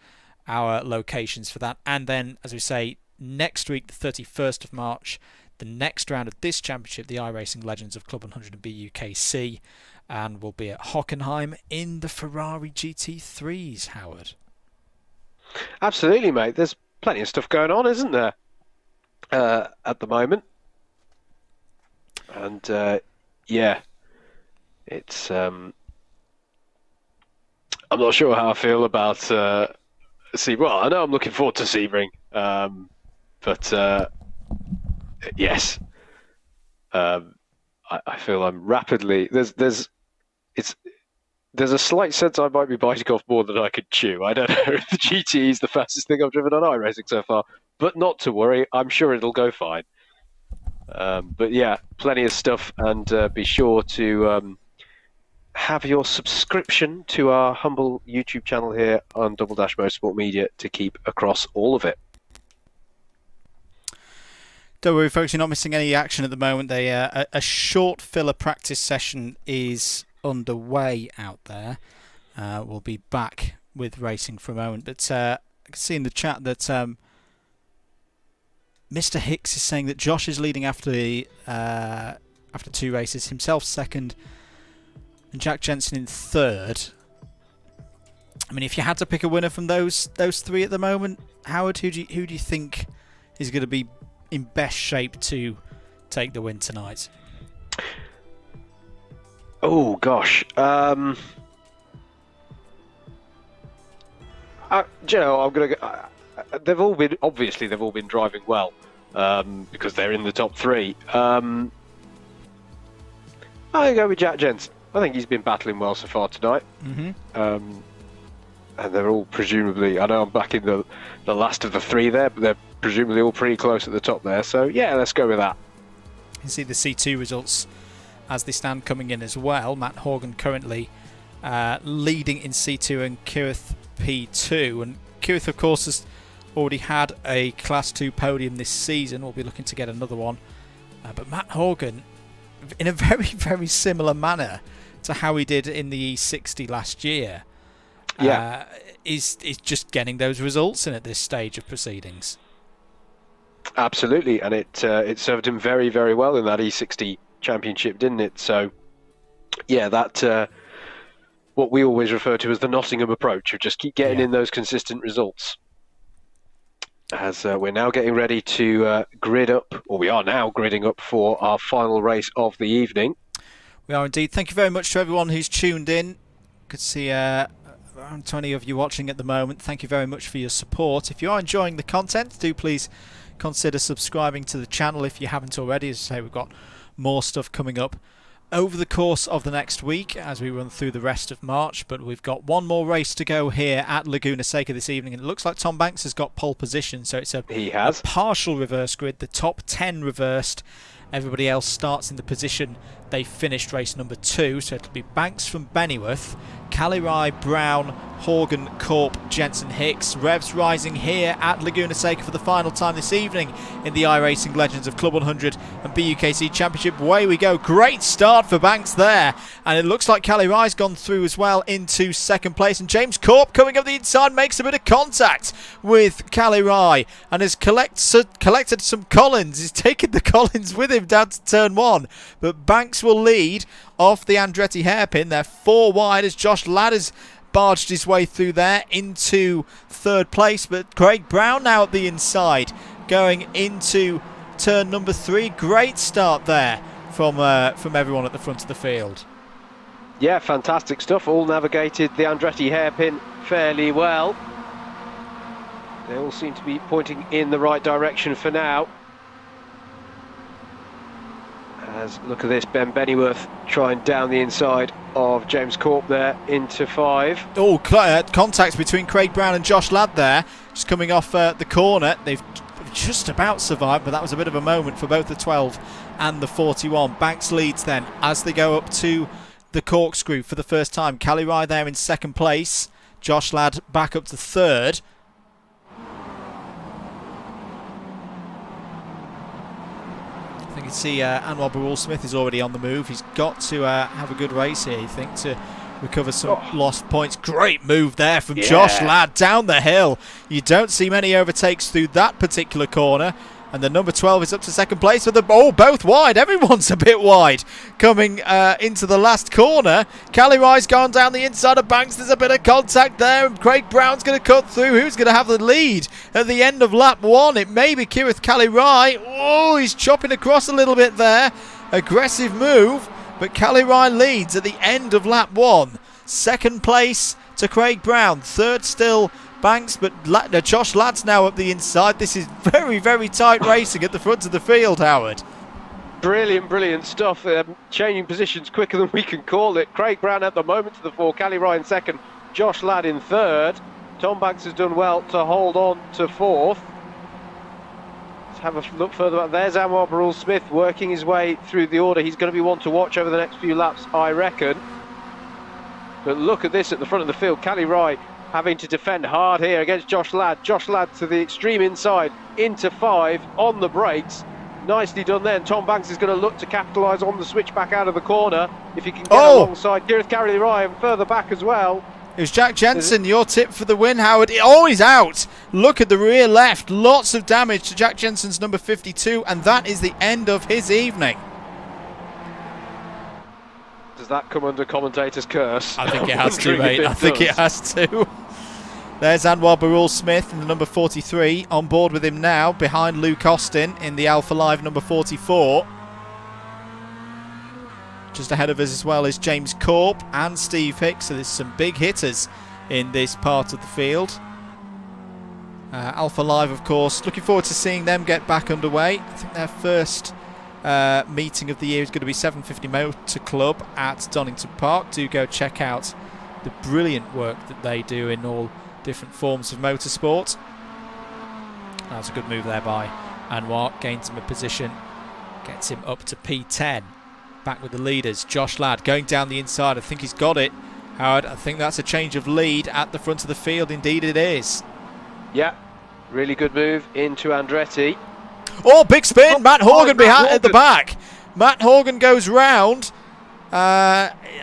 Speaker 1: our locations for that. And then, as we say, next week, the 31st of March, the next round of this championship, the iRacing Legends of Club 100 and BUKC, and we'll be at Hockenheim in the Ferrari GT3s, Howard.
Speaker 2: Absolutely, mate. There's plenty of stuff going on, isn't there, at the moment? And yeah, it's I'm not sure how I feel about Sebring. Well, I know I'm looking forward to Sebring, but yes, I feel I'm rapidly there's a slight sense I might be biting off more than I could chew. I don't know if the GT is the fastest thing I've driven on iRacing so far, but not to worry. I'm sure it'll go fine. But yeah, plenty of stuff, and be sure to have your subscription to our humble YouTube channel here on Double Dash Motorsport Media to keep across all of it.
Speaker 1: Don't worry, folks, you're not missing any action at the moment. A short filler practice session is underway out there. We'll be back with racing for a moment, but I can see in the chat that Mr. Hicks is saying that Josh is leading after 2 races, himself second and Jack Jensen in third. I mean, if you had to pick a winner from those 3 at the moment, Howard, who do you think is going to be in best shape to take the win tonight?
Speaker 2: Oh gosh, you know, I'm gonna. They've all been driving well because they're in the top 3. I'm gonna go with Jack Jensen. I think he's been battling well so far tonight. And they're all presumably. I know I'm back in the last of the 3 there, but they're presumably all pretty close at the top there. So yeah, let's go with that.
Speaker 1: You can see the C2 results as they stand coming in as well. Matt Horgan currently leading in C2 and Kirith P2. And Kirith, of course, has already had a Class 2 podium this season. We'll be looking to get another one. But Matt Horgan, in a very, very similar manner to how he did in the E60 last year, is just getting those results in at this stage of proceedings.
Speaker 2: Absolutely, and it served him very, very well in that E60 championship, didn't it? So, yeah, that what we always refer to as the Nottingham approach, of just keep getting in those consistent results. As we're now getting ready to grid up, or we are now gridding up for our final race of the evening.
Speaker 1: We are indeed. Thank you very much to everyone who's tuned in. Could see around 20 of you watching at the moment. Thank you very much for your support. If you are enjoying the content, do please consider subscribing to the channel if you haven't already. As I say, we've got more stuff coming up over the course of the next week as we run through the rest of March, but we've got one more race to go here at Laguna Seca this evening, and it looks like Tom Banks has got pole position, so it's a partial reverse grid, the top 10 reversed. Everybody else starts in the position they finished race number 2, so it'll be Banks from Bennyworth, Calirai, Brown, Horgan, Corp, Jensen, Hicks. Revs rising here at Laguna Seca for the final time this evening in the iRacing Legends of Club 100 and BUKC Championship. Away we go. Great start for Banks there, and it looks like Calirai's gone through as well into second place, and James Corp coming up the inside makes a bit of contact with Calirai and has collected some Collins. He's taken the Collins with him down to turn 1, but Banks will lead off the Andretti hairpin. They're 4 wide as Josh Ladders barged his way through there into third place, but Craig Brown now at the inside going into turn number 3. Great start there from everyone at the front of the field.
Speaker 2: Yeah, fantastic stuff. All navigated the Andretti hairpin fairly well. They all seem to be pointing in the right direction for now. As look at this, Ben Bennyworth trying down the inside of James Corp there into 5.
Speaker 1: Oh, contact between Craig Brown and Josh Ladd there, just coming off the corner. They've just about survived, but that was a bit of a moment for both the 12 and the 41. Banks leads then as they go up to the corkscrew for the first time. Callie Rye there in second place. Josh Ladd back up to third. I think you can see Anwar Barul-Smith is already on the move. He's got to have a good race here, you think, to recover some lost points. Great move there from Josh Ladd down the hill. You don't see many overtakes through that particular corner. And the number 12 is up to second place with the both wide. Everyone's a bit wide coming into the last corner. Callie Rye's gone down the inside of Banks. There's a bit of contact there, and Craig Brown's going to cut through. Who's going to have the lead at the end of lap 1? It may be Kirith Callie Rye. Oh, he's chopping across a little bit there. Aggressive move, but Callie Rye leads at the end of lap 1. Second place to Craig Brown. Third still Banks, but Josh Ladd's now up the inside. This is very, very tight racing at the front of the field, Howard.
Speaker 2: Brilliant, brilliant stuff. Changing positions quicker than we can call it. Craig Brown at the moment to the 4, Callie Rye in second, Josh Ladd in third. Tom Banks has done well to hold on to 4th. Let's have a look further back. There's Anwar Barul-Smith working his way through the order. He's going to be one to watch over the next few laps, I reckon. But look at this at the front of the field. Callie Rye having to defend hard here against Josh Ladd. Josh Ladd to the extreme inside, into 5, on the brakes. Nicely done then. Tom Banks is going to look to capitalise on the switch back out of the corner. If he can get alongside Kirith Callie Rye and further back as well.
Speaker 1: It was Jack Jensen, your tip for the win, Howard. Oh, he's out. Look at the rear left. Lots of damage to Jack Jensen's number 52, and that is the end of his evening.
Speaker 2: Does that come under commentator's curse?
Speaker 1: I think it has to, mate. I think it has to. There's Anwar Barul-Smith in the number 43, on board with him now, behind Luke Austin in the Alpha Live number 44. Just ahead of us as well is James Corp and Steve Hicks, so there's some big hitters in this part of the field. Alpha Live, of course, looking forward to seeing them get back underway. I think their first meeting of the year is going to be 750 Motor Club at Donington Park. Do go check out the brilliant work that they do in all different forms of motorsport. That was a good move there by Anwar. Gains him a position, gets him up to P10. Back with the leaders. Josh Ladd going down the inside. I think he's got it, Howard. I think that's a change of lead at the front of the field. Indeed it is. Yeah, really good move into Andretti. Oh, big spin. Matt Horgan behind at the back. Matt Horgan goes round.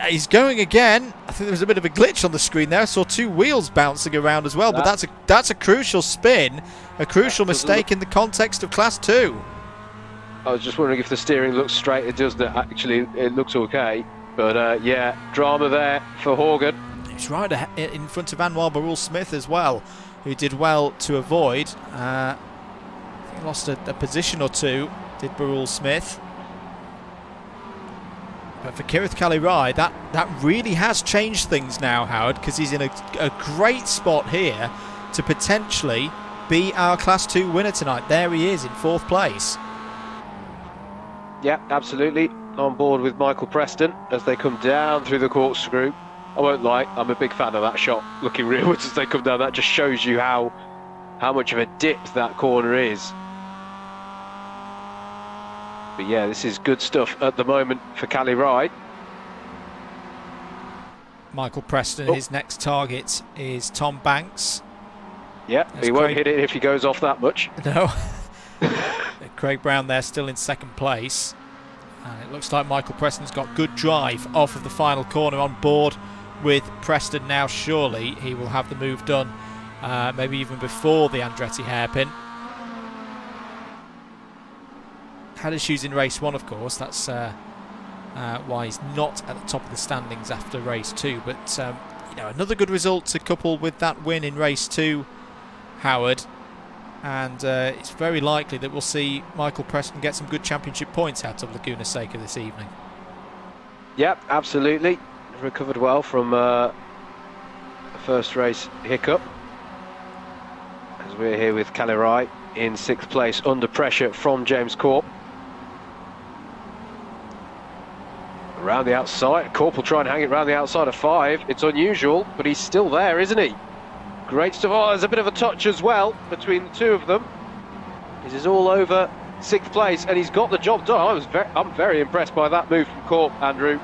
Speaker 1: He's going again. I think there was a bit of a glitch on the screen there. I saw 2 wheels bouncing around as well, but that's a crucial spin, a crucial mistake in the context of Class 2. I was just wondering if the steering looks straight. It does. Actually, it looks okay. But yeah, drama there for Horgan. He's right in front of Anwar Barul-Smith as well, who did well to avoid. I think he lost a position or 2, did Barul-Smith. But for Kirith Callie Rye, that really has changed things now, Howard, because he's in a great spot here to potentially be our Class 2 winner tonight. There he is in 4th place. Yeah, absolutely. On board with Michael Preston as they come down through the corkscrew. I won't lie, I'm a big fan of that shot, looking rearwards as they come down. That just shows you how much of a dip that corner is. But yeah, this is good stuff at the moment for Callie Rye. Michael Preston, his next target is Tom Banks. Yeah, he won't hit it if he goes off that much. No. Craig Brown there still in 2nd place. And it looks like Michael Preston's got good drive off of the final corner, on board with Preston now. Surely he will have the move done, maybe even before the Andretti hairpin. Had issues in race 1, of course. That's why he's not at the top of the standings after race 2. But you know, another good result to couple with that win in race 2, Howard. And it's very likely that we'll see Michael Preston get some good championship points out of Laguna Seca this evening. Yep, absolutely.
Speaker 2: recovered well from the first race hiccup. As we're here with Calirai in 6th place under pressure from James Corp. Around the outside, Corp will try and hang it around the outside of 5. It's unusual, but he's still there, isn't he? Great stuff. Oh, there's a bit of a touch as well between the two of them. This is all over 6th place, and he's got the job done. I'm very impressed by that move from Corp, Andrew.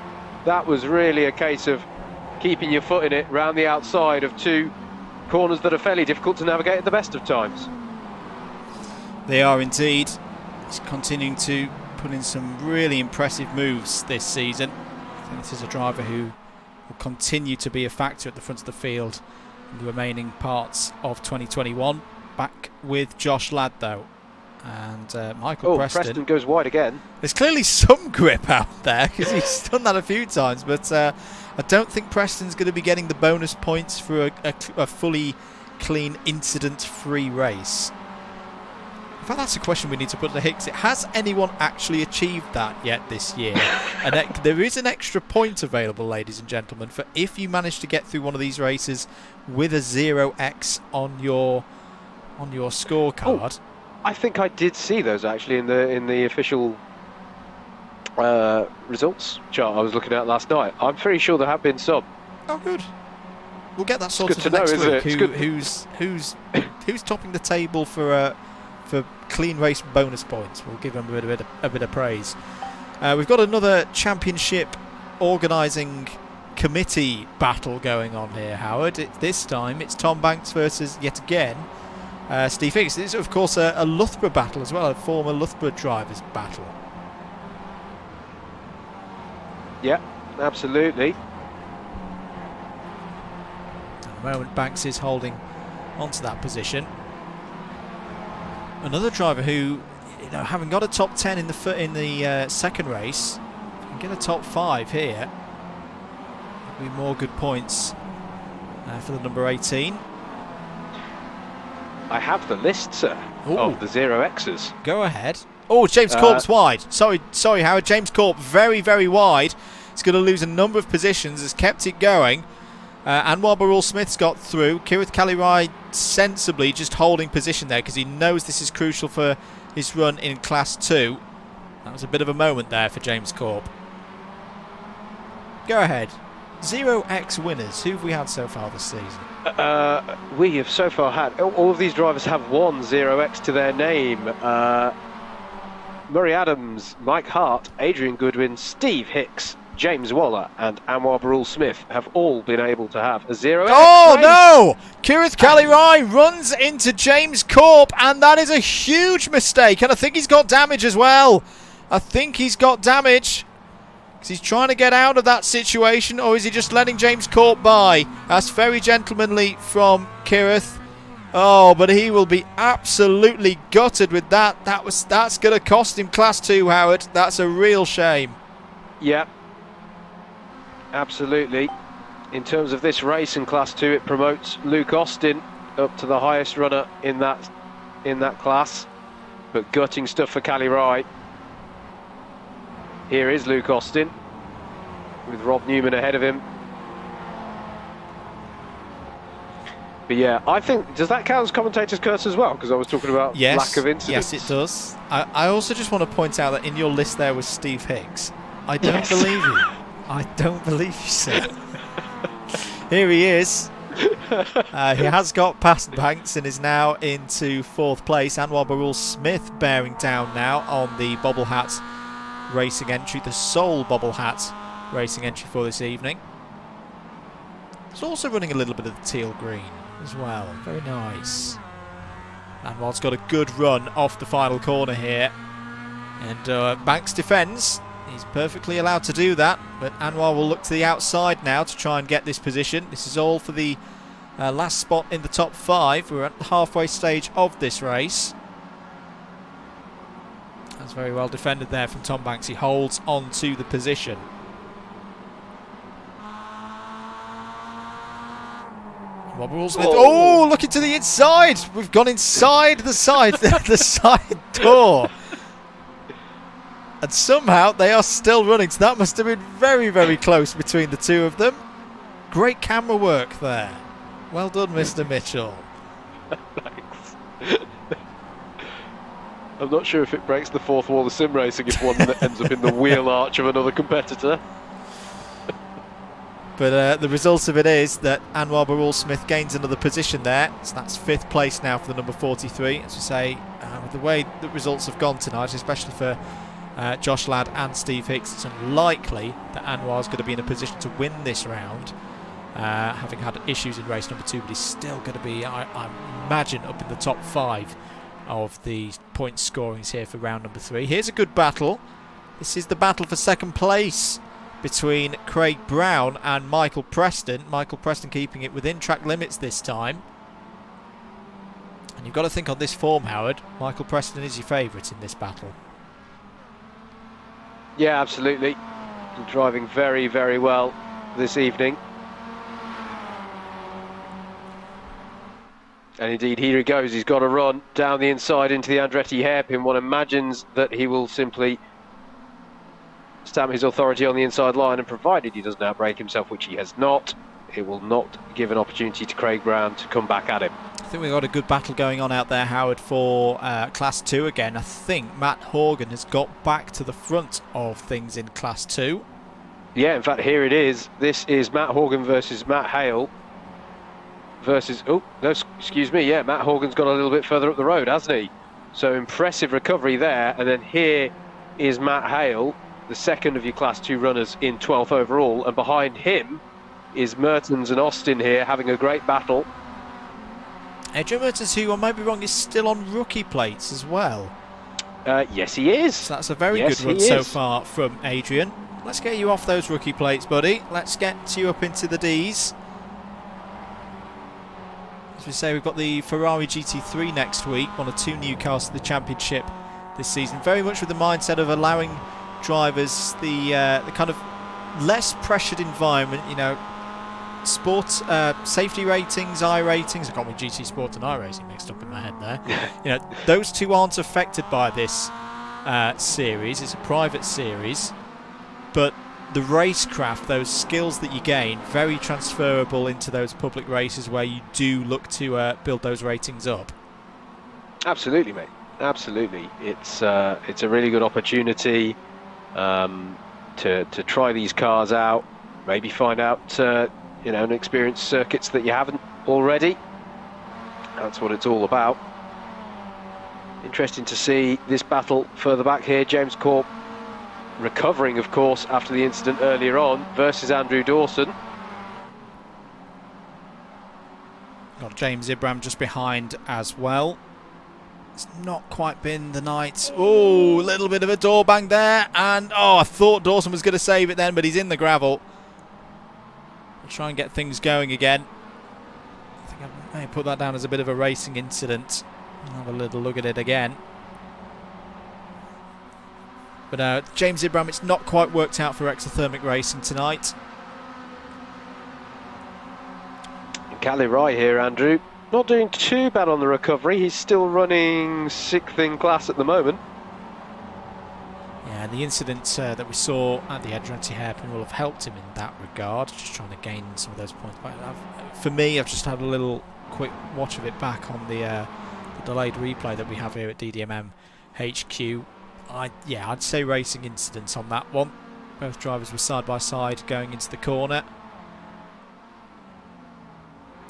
Speaker 2: That was really a case of keeping your foot in it round the outside of 2 corners that are fairly difficult to navigate at the best of times.
Speaker 1: They are indeed. He's continuing to put in some really impressive moves this season. I think this is a driver who will continue to be a factor at the front of the field in the remaining parts of 2021. Back with Josh Ladd though, and Michael
Speaker 2: Preston goes wide again.
Speaker 1: There's clearly some grip out there because he's done that a few times, but I don't think Preston's going to be getting the bonus points for a fully clean, incident-free race. In fact, that's a question we need to put to Hicks. Has anyone actually achieved that yet this year? And there is an extra point available, ladies and gentlemen, for if you manage to get through one of these races with a 0x on your scorecard.
Speaker 2: Oh, I think I did see those actually in the official results chart I was looking at last night. I'm pretty sure there have been some.
Speaker 1: Oh, good. We'll get that sorted for next week. Who's topping the table for clean race bonus points? We'll give them a bit of praise. We've got another championship organising committee battle going on here, Howard. This time it's Tom Banks versus, yet again, Steve Hicks. This is, of course, a Loughborough battle as well, a former Loughborough drivers battle.
Speaker 2: Yeah, absolutely.
Speaker 1: At the moment, Banks is holding onto that position. Another driver who, having got a top 10 in the second race, can get a top 5 here. There'll be more good points for the number 18.
Speaker 2: I have the list, sir, of the 0Xs.
Speaker 1: Go ahead. Oh, James Corp's wide. Sorry, Howard. James Corp very, very wide. He's going to lose a number of positions. Has kept it going. Anwar Barul-Smith's got through. Kirith Calirai sensibly just holding position there because he knows this is crucial for his run in Class 2. That was a bit of a moment there for James Corp. Go ahead. 0x winners. Who have we had so far this season?
Speaker 2: We have so far had, all of these drivers have one 0x to their name. Murray Adams, Mike Hart, Adrian Goodwin, Steve Hicks, James Waller and Anwar Barul-Smith have all been able to have a 0x.
Speaker 1: Oh no! Kirith Calirai runs into James Corp, and that is a huge mistake, and I think he's got damage as well. I think he's got damage. Because he's trying to get out of that situation, or is he just letting James Corp by? That's very gentlemanly from Kirith. Oh, but he will be absolutely gutted with that. That's going to cost him Class 2, Howard. That's a real shame.
Speaker 2: Yeah, absolutely. In terms of this race in Class 2, it promotes Luke Austin up to the highest runner in that class. But gutting stuff for Calirai. Here is Luke Austin with Rob Newman ahead of him. But yeah, I think, does that count as commentator's curse as well? Because I was talking about lack of incidents.
Speaker 1: Yes, it does. I also just want to point out that in your list there was Steve Hicks. I don't believe you. I don't believe you, sir. Here he is. He has got past Banks and is now into 4th place. Anwar Barul-Smith bearing down now on the Bobble Hat racing entry, the sole Bobble Hat racing entry for this evening. It's also running a little bit of the teal green as well. Very nice. Anwar's got a good run off the final corner here, and Banks defends. He's perfectly allowed to do that, but Anwar will look to the outside now to try and get this position. This is all for the last spot in the top 5. We're at the halfway stage of this race. That's very well defended there from Tom Banks. He holds on to the position. Oh, looking to the inside. We've gone inside the side, the side door. And somehow they are still running. So that must have been very, very close between the two of them. Great camera work there. Well done, Mr. Mitchell.
Speaker 2: Thanks. I'm not sure if it breaks the fourth wall of sim racing if one ends up in the wheel arch of another competitor.
Speaker 1: But the result of it is that Anwar Barul-Smith gains another position there. So that's 5th place now for the number 43. As we say, with the way the results have gone tonight, especially for Josh Ladd and Steve Hicks, it's unlikely that Anwar's going to be in a position to win this round, having had issues in race number 2, but he's still going to be, I imagine, up in the top 5 of the point scorings here for round number 3. Here's a good battle. This is the battle for 2nd place between Craig Brown and Michael Preston. Michael Preston keeping it within track limits this time. And you've got to think on this form, Howard, Michael Preston is your favourite in this battle.
Speaker 2: Yeah, absolutely. Driving very, very well this evening. And indeed, here he goes. He's got to run down the inside into the Andretti hairpin. One imagines that he will simply stamp his authority on the inside line, and provided he doesn't outbrake himself, which he has not, it will not give an opportunity to Craig Brown to come back at him.
Speaker 1: I think we've got a good battle going on out there, Howard, for Class 2 again. I think Matt Horgan has got back to the front of things in Class 2.
Speaker 2: Yeah, in fact, here it is. This is Matt Horgan versus Matt Hale. Versus, oh, no, excuse me, yeah, Matt Horgan's got a little bit further up the road, hasn't he? So impressive recovery there. And then here is Matt Hale, the second of your Class 2 runners in 12th overall. And behind him is Mertens and Austin here having a great battle.
Speaker 1: Adrian Mertens, who I might be wrong, is still on rookie plates as well.
Speaker 2: Yes, he is.
Speaker 1: So that's a very good run so far from Adrian. Let's get you off those rookie plates, buddy. Let's get you up into the Ds. As we say, we've got the Ferrari Gt3 next week, one of 2 new cars to the championship this season. Very much with the mindset of allowing drivers the kind of less pressured environment, you know, sport safety ratings, I ratings. I got my GT Sport and iRacing mixed up in my head there. You know, those two aren't affected by this series. It's a private series, but the racecraft, those skills that you gain, very transferable into those public races where you do look to build those ratings up. Absolutely,
Speaker 2: mate. Absolutely. It's a really good opportunity to try these cars out, maybe find out you know, and experience circuits that you haven't already. That's what it's all about. Interesting to see this battle further back here. James Corp recovering, of course, after the incident earlier on, versus Andrew Dawson.
Speaker 1: Got James Ibram just behind as well. It's not quite been the night. Oh, a little bit of a door bang there, and oh, I thought Dawson was going to save it then, but he's in the gravel. We'll try and get things going again. I think I may put that down as a bit of a racing incident. I'll have a little look at it again. But James Ibram, it's not quite worked out for exothermic racing tonight.
Speaker 2: Cali Rai here, Andrew. Not doing too bad on the recovery. He's still running 6th in class at the moment.
Speaker 1: Yeah, the incident that we saw at the Adrianti hairpin will have helped him in that regard, just trying to gain some of those points. But for me, I've just had a little quick watch of it back on the delayed replay that we have here at DDMM HQ. I'd say racing incidents on that one. Both drivers were side by side going into the corner.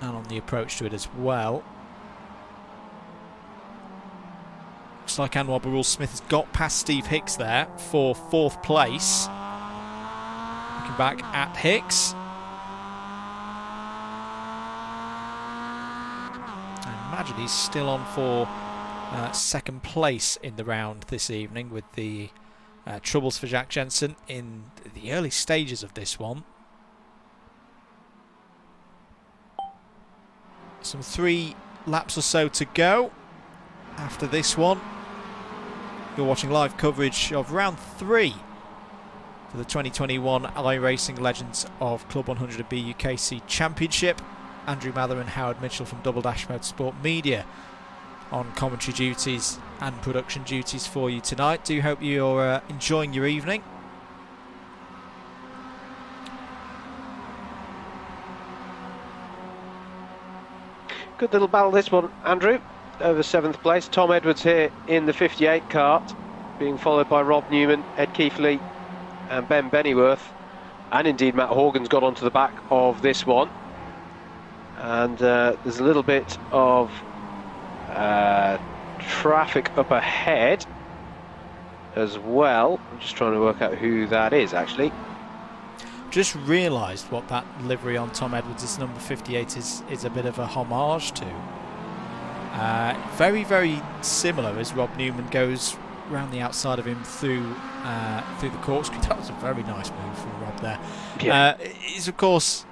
Speaker 1: And on the approach to it as well. Looks like Anwar Barul-Smith has got past Steve Hicks there for 4th place. Looking back at Hicks. I imagine he's still on for 2nd place in the round this evening, with the troubles for Jack Jensen in the early stages of this one. Some 3 laps or so to go after this one. You're watching live coverage of round 3 for the 2021 iRacing Legends of Club 100 BUKC Championship. Andrew Mather and Howard Mitchell from Double Dash Motorsport Media on commentary duties and production duties for you tonight. Do hope you're enjoying your evening.
Speaker 2: Good little battle this one, Andrew. Over 7th place. Tom Edwards here in the 58 kart, being followed by Rob Newman, Ed Keefley and Ben Bennyworth. And indeed Matt Horgan's got onto the back of this one. And there's a little bit of traffic up ahead as well. I'm just trying to work out who that is actually.
Speaker 1: Just realised what that livery on Tom Edwards' number 58 is a bit of a homage to. Very, very similar as Rob Newman goes round the outside of him through the corkscrew. That was a very nice move from Rob there.
Speaker 2: Yeah.
Speaker 1: Is of course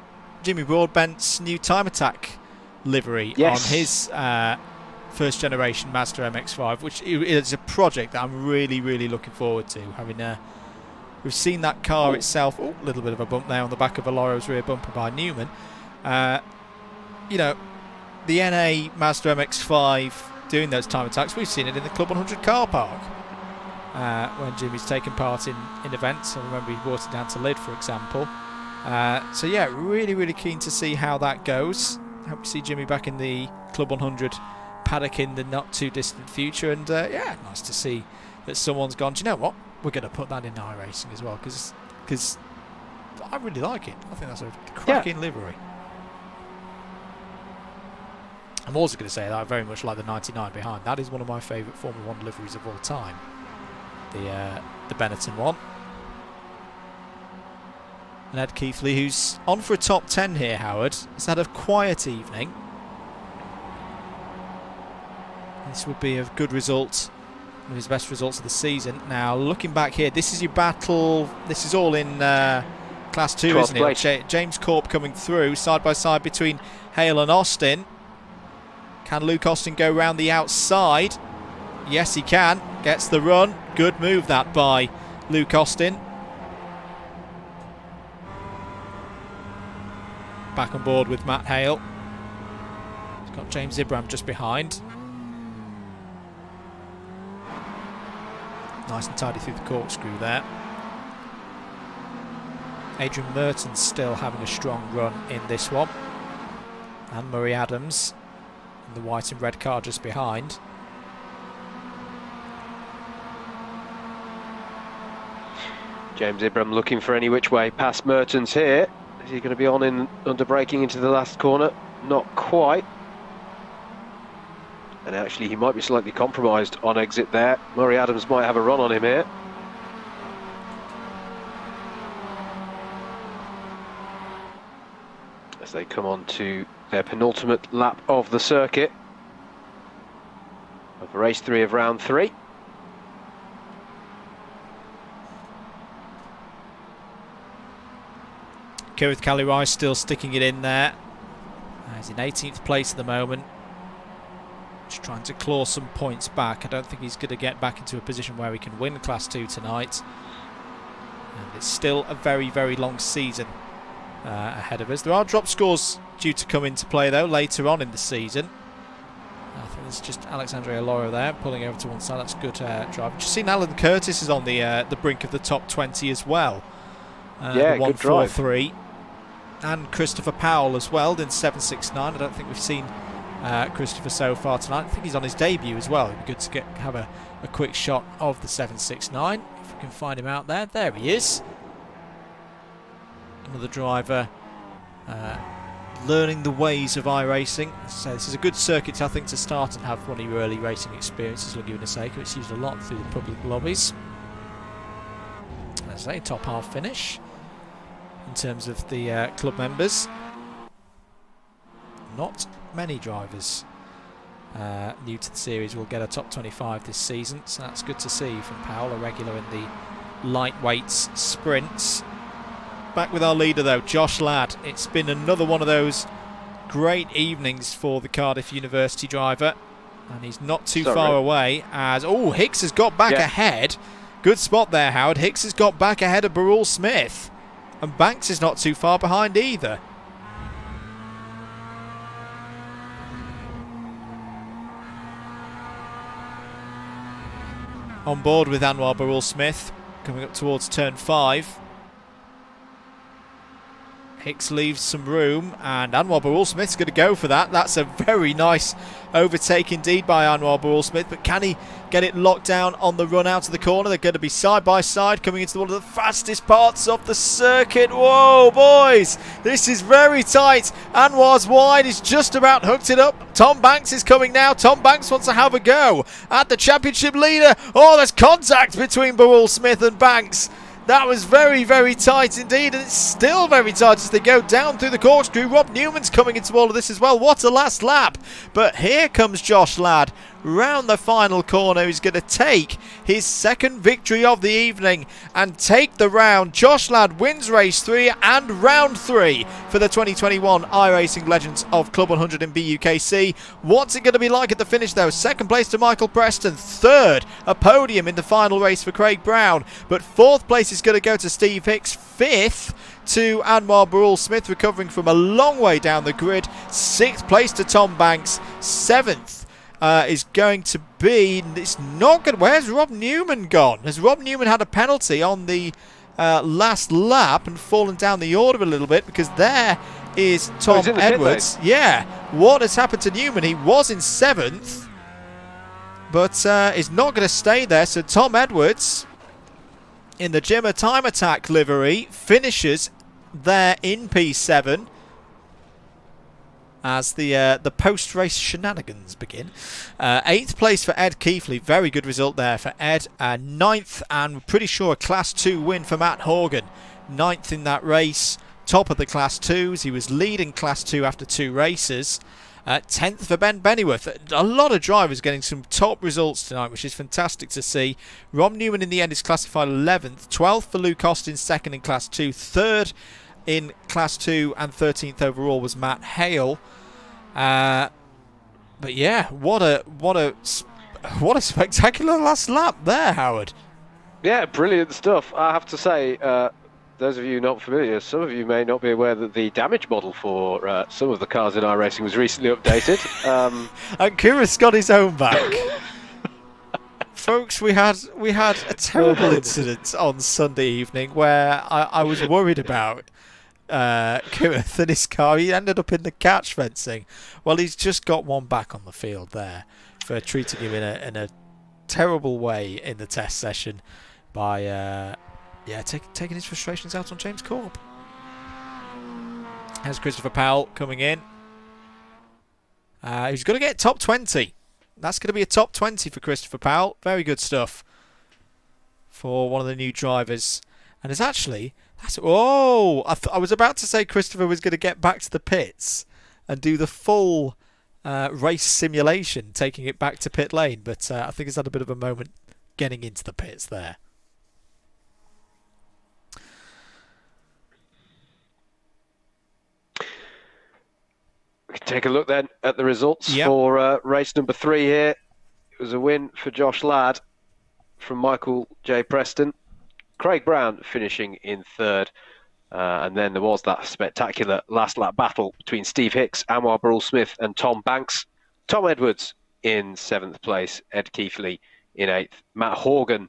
Speaker 1: Jimmy Broadbent's new Time Attack livery on his first generation Mazda MX-5, which is a project that I'm really, really looking forward to. We've seen that car itself. Oh, a little bit of a bump there on the back of Aloro's rear bumper by Newman. You know, the NA Mazda MX-5 doing those time attacks. We've seen it in the Club 100 car park when Jimmy's taken part in events. I remember he brought it down to Lyd, for example. So yeah, really, really keen to see how that goes. Hope to see Jimmy back in the Club 100 paddock in the not too distant future. And yeah, nice to see that someone's gone, do you know what? We're going to put that in iRacing as well, because I really like it. I think that's a cracking livery. I'm also going to say that I very much like the 99 behind. That is one of my favourite Formula 1 liveries of all time. The Benetton one. And Ed Keefley, who's on for a top 10 here, Howard, has had a quiet evening. This would be a good result. One of his best results of the season. Now, looking back here, this is your battle. This is all in Class 2, isn't it? James Corp coming through, side by side between Hale and Austin. Can Luke Austin go round the outside? Yes, he can. Gets the run. Good move that by Luke Austin. Back on board with Matt Hale. He's got James Ibram just behind. Nice and tidy through the corkscrew there. Adrian Merton's still having a strong run in this one. And Murray Adams in the white and red car just behind.
Speaker 2: James Ibram looking for any which way past Mertens here. Is he going to be on under braking into the last corner? Not quite. And actually he might be slightly compromised on exit there. Murray Adams might have a run on him here. As they come on to their penultimate lap of the circuit of race 3 of round 3.
Speaker 1: Kirith Kali-Rice still sticking it in there. He's in 18th place at the moment. Just trying to claw some points back. I don't think he's going to get back into a position where he can win Class 2 tonight. And it's still a very, very long season ahead of us. There are drop scores due to come into play, though, later on in the season. I think there's just Alexandre Aloro there, pulling over to one side. That's good driving. Just seen Alan Curtis is on the brink of the top 20 as well.
Speaker 2: Yeah,
Speaker 1: the
Speaker 2: good drive.
Speaker 1: 143. And Christopher Powell as well in 769. I don't think we've seen Christopher so far tonight. I think he's on his debut as well. It'd be good to have a quick shot of the 769 if we can find him out there. There he is. Another driver learning the ways of iRacing. So this is a good circuit, I think, to start and have one of your early racing experiences. Laguna Seca, it's used a lot through the public lobbies. Let's say top half finish in terms of the club members. Not many drivers new to the series will get a top 25 this season, so that's good to see from Powell, a regular in the lightweights sprints. Back with our leader though, Josh Ladd. It's been another one of those great evenings for the Cardiff University driver, and he's not too far away as Hicks has got back ahead. Good spot there, Howard. Hicks has got back ahead of Burrell Smith, and Banks is not too far behind either. on board with Anwar Burrell-Smith coming up towards turn 5. Hicks leaves some room, and Anwar Burrell-Smith's going to go for that. That's a very nice overtake indeed by Anwar Burrell-Smith, but can he get it locked down on the run out of the corner? They're going to be side by side coming into one of the fastest parts of the circuit. Whoa, boys, this is very tight. Anwar's wide, he's just about hooked it up. Tom Banks is coming now. Tom Banks wants to have a go at the championship leader. Oh, there's contact between Burrell-Smith and Banks. That was very, very tight indeed, and it's still very tight as they go down through the corkscrew. Rob Newman's coming into all of this as well. What a last lap. But here comes Josh Ladd round the final corner. He's going to take his second victory of the evening and take the round. Josh Ladd wins race 3 and round 3 for the 2021 iRacing Legends of Club 100 in BUKC. What's it going to be like at the finish though? Second place to Michael Preston, third a podium in the final race for Craig Brown, but fourth place is going to go to Steve Hicks, fifth to Anwar Burrell-Smith recovering from a long way down the grid, sixth place to Tom Banks, seventh is going to be, it's not good. Where's Rob Newman gone? Has Rob Newman had a penalty on the last lap and fallen down the order a little bit? Because there is Tom Edwards. Yeah, what has happened to Newman? He was in 7th, but is not going to stay there. So Tom Edwards in the Jimmer Time Attack livery finishes there in P7. As the post-race shenanigans begin. 8th place for Ed Keefley. Very good result there for Ed. 9th, and we're pretty sure a Class 2 win for Matt Horgan. 9th in that race. Top of the Class 2s. He was leading Class 2 after 2 races. 10th for Ben Bennyworth. A lot of drivers getting some top results tonight, which is fantastic to see. Rob Newman in the end is classified 11th. 12th for Luke Austin, 2nd in Class 2. 3rd in Class 2 and 13th overall was Matt Hale. But yeah, what a spectacular last lap there, Howard.
Speaker 2: Yeah, brilliant stuff. I have to say, those of you not familiar, some of you may not be aware that the damage model for some of the cars in iRacing was recently updated.
Speaker 1: And Kira's got his own back. Folks, we had a terrible incident on Sunday evening where I was worried about Kenneth and his car. He ended up in the catch fencing. Well, he's just got one back on the field there for treating him in a terrible way in the test session by taking his frustrations out on James Corb. There's Christopher Powell coming in. He's going to get top 20. That's going to be a top 20 for Christopher Powell. Very good stuff for one of the new drivers. And it's actually... I was about to say Christopher was going to get back to the pits and do the full race simulation, taking it back to pit lane, but I think he's had a bit of a moment getting into the pits there.
Speaker 2: We can take a look then at the results for race number 3 here. It was a win for Josh Ladd from Michael J. Preston. Craig Brown finishing in 3rd. And then there was that spectacular last lap battle between Steve Hicks, Anwar Burrell-Smith and Tom Banks. Tom Edwards in 7th place, Ed Keefley in 8th. Matt Horgan,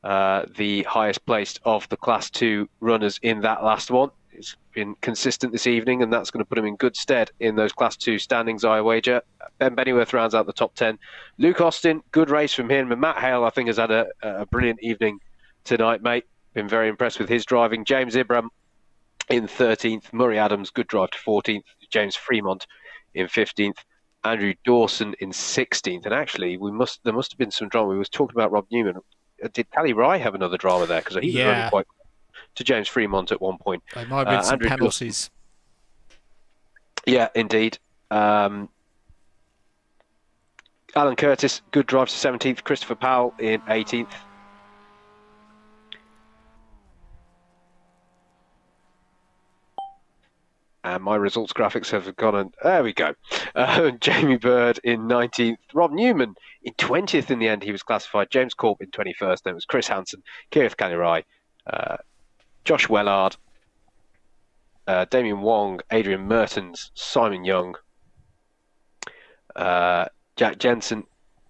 Speaker 2: the highest placed of the Class 2 runners in that last one. He's been consistent this evening, and that's going to put him in good stead in those Class 2 standings, I wager. Ben Bennyworth rounds out the top 10. Luke Austin, good race from him. And Matt Hale, I think, has had a brilliant evening tonight, mate. Been very impressed with his driving. James Ibram in 13th. Murray Adams, good drive to 14th. James Fremont in 15th. Andrew Dawson in 16th. And actually, there must have been some drama. We was talking about Rob Newman. Did Callie Rye have another drama there? Because he was running quite to James Fremont at one point.
Speaker 1: There might have been some penalties.
Speaker 2: Yeah, indeed. Alan Curtis, good drive to 17th. Christopher Powell in 18th. And my results graphics have gone and there we go. Jamie Bird in 19th. Rob Newman in 20th in the end. He was classified. James Corp in 21st. Then it was Chris Hanson, Kirith Kanirai, Josh Wellard, Damien Wong, Adrian Mertens, Simon Young, Jack Jensen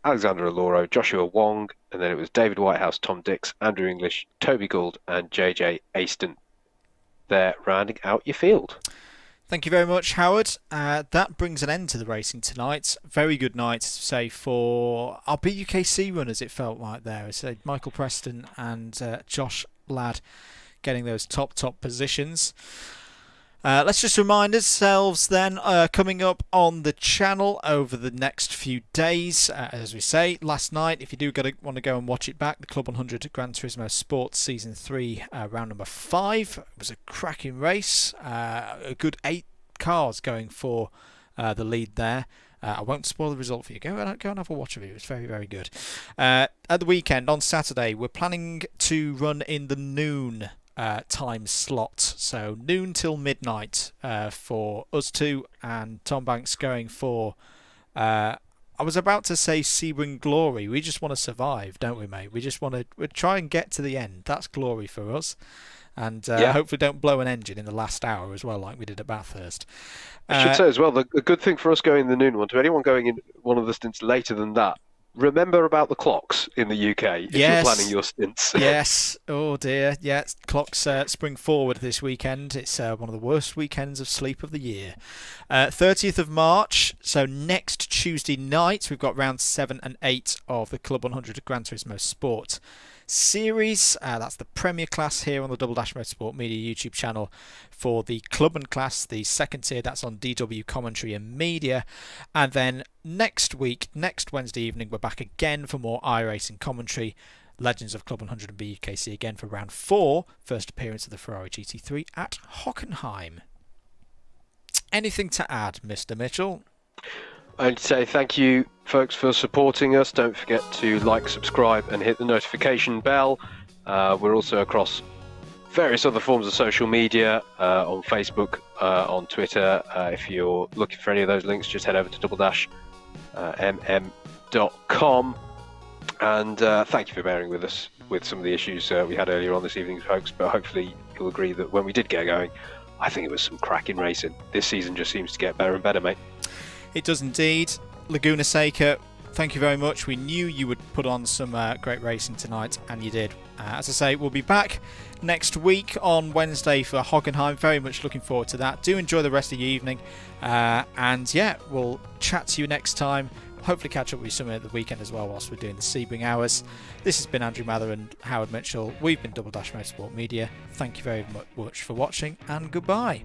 Speaker 2: Alexander Aloro, Joshua Wong, and then it was David Whitehouse, Tom Dix, Andrew English, Toby Gould, and JJ Aston. They're rounding out your field.
Speaker 1: Thank you very much, Howard. That brings an end to the racing tonight. Very good night, say, for our BUKC runners, it felt like there. So Michael Preston and Josh Ladd getting those top positions. Let's just remind ourselves then, coming up on the channel over the next few days, as we say, last night, if you do want to go and watch it back, the Club 100 Gran Turismo Sports Season 3, round number 5. It was a cracking race, a good 8 cars going for the lead there. I won't spoil the result for you. Go and have a watch of it. It was very, very good. At the weekend, on Saturday, we're planning to run in the noon time slot, so noon till midnight for us two, and Tom Banks going for I was about to say Sebring Glory. We just want to survive, don't we, mate? We just want to try and get to the end. That's glory for us, and hopefully don't blow an engine in the last hour as well, like we did at Bathurst.
Speaker 2: I should say as well, the good thing for us going the noon one, to anyone going in one of the stints later than that, remember about the clocks in the UK if you're planning your stints.
Speaker 1: Yes. Oh dear. Yeah, clocks spring forward this weekend. It's one of the worst weekends of sleep of the year. 30th of March, so next Tuesday night, we've got rounds 7 and 8 of the Club 100 Gran Turismo Sport Series. That's the Premier class here on the Double Dash Motorsport Media YouTube channel. For the Clubman class, the second tier, that's on DW Commentary and Media. And then next week, next Wednesday evening, we're back again for more iRacing commentary. Legends of Club 100 and BUKC again for round 4. First appearance of the Ferrari Gt3 at Hockenheim. Anything to add, Mr. Mitchell?
Speaker 2: I'd say thank you, folks, for supporting us. Don't forget to like, subscribe, and hit the notification bell. We're also across various other forms of social media, on Facebook, on Twitter. If you're looking for any of those links, just head over to doubledashmm.com. And thank you for bearing with us with some of the issues we had earlier on this evening, folks. But hopefully you'll agree that when we did get going, I think it was some cracking racing. This season just seems to get better and better, mate.
Speaker 1: It does indeed. Laguna Seca, thank you very much. We knew you would put on some great racing tonight, and you did. As I say, we'll be back next week on Wednesday for Hockenheim. Very much looking forward to that. Do enjoy the rest of your evening. And yeah, we'll chat to you next time. Hopefully catch up with you some at the weekend as well whilst we're doing the Sebring hours. This has been Andrew Mather and Howard Mitchell. We've been Double Dash Motorsport Media. Thank you very much for watching, and goodbye.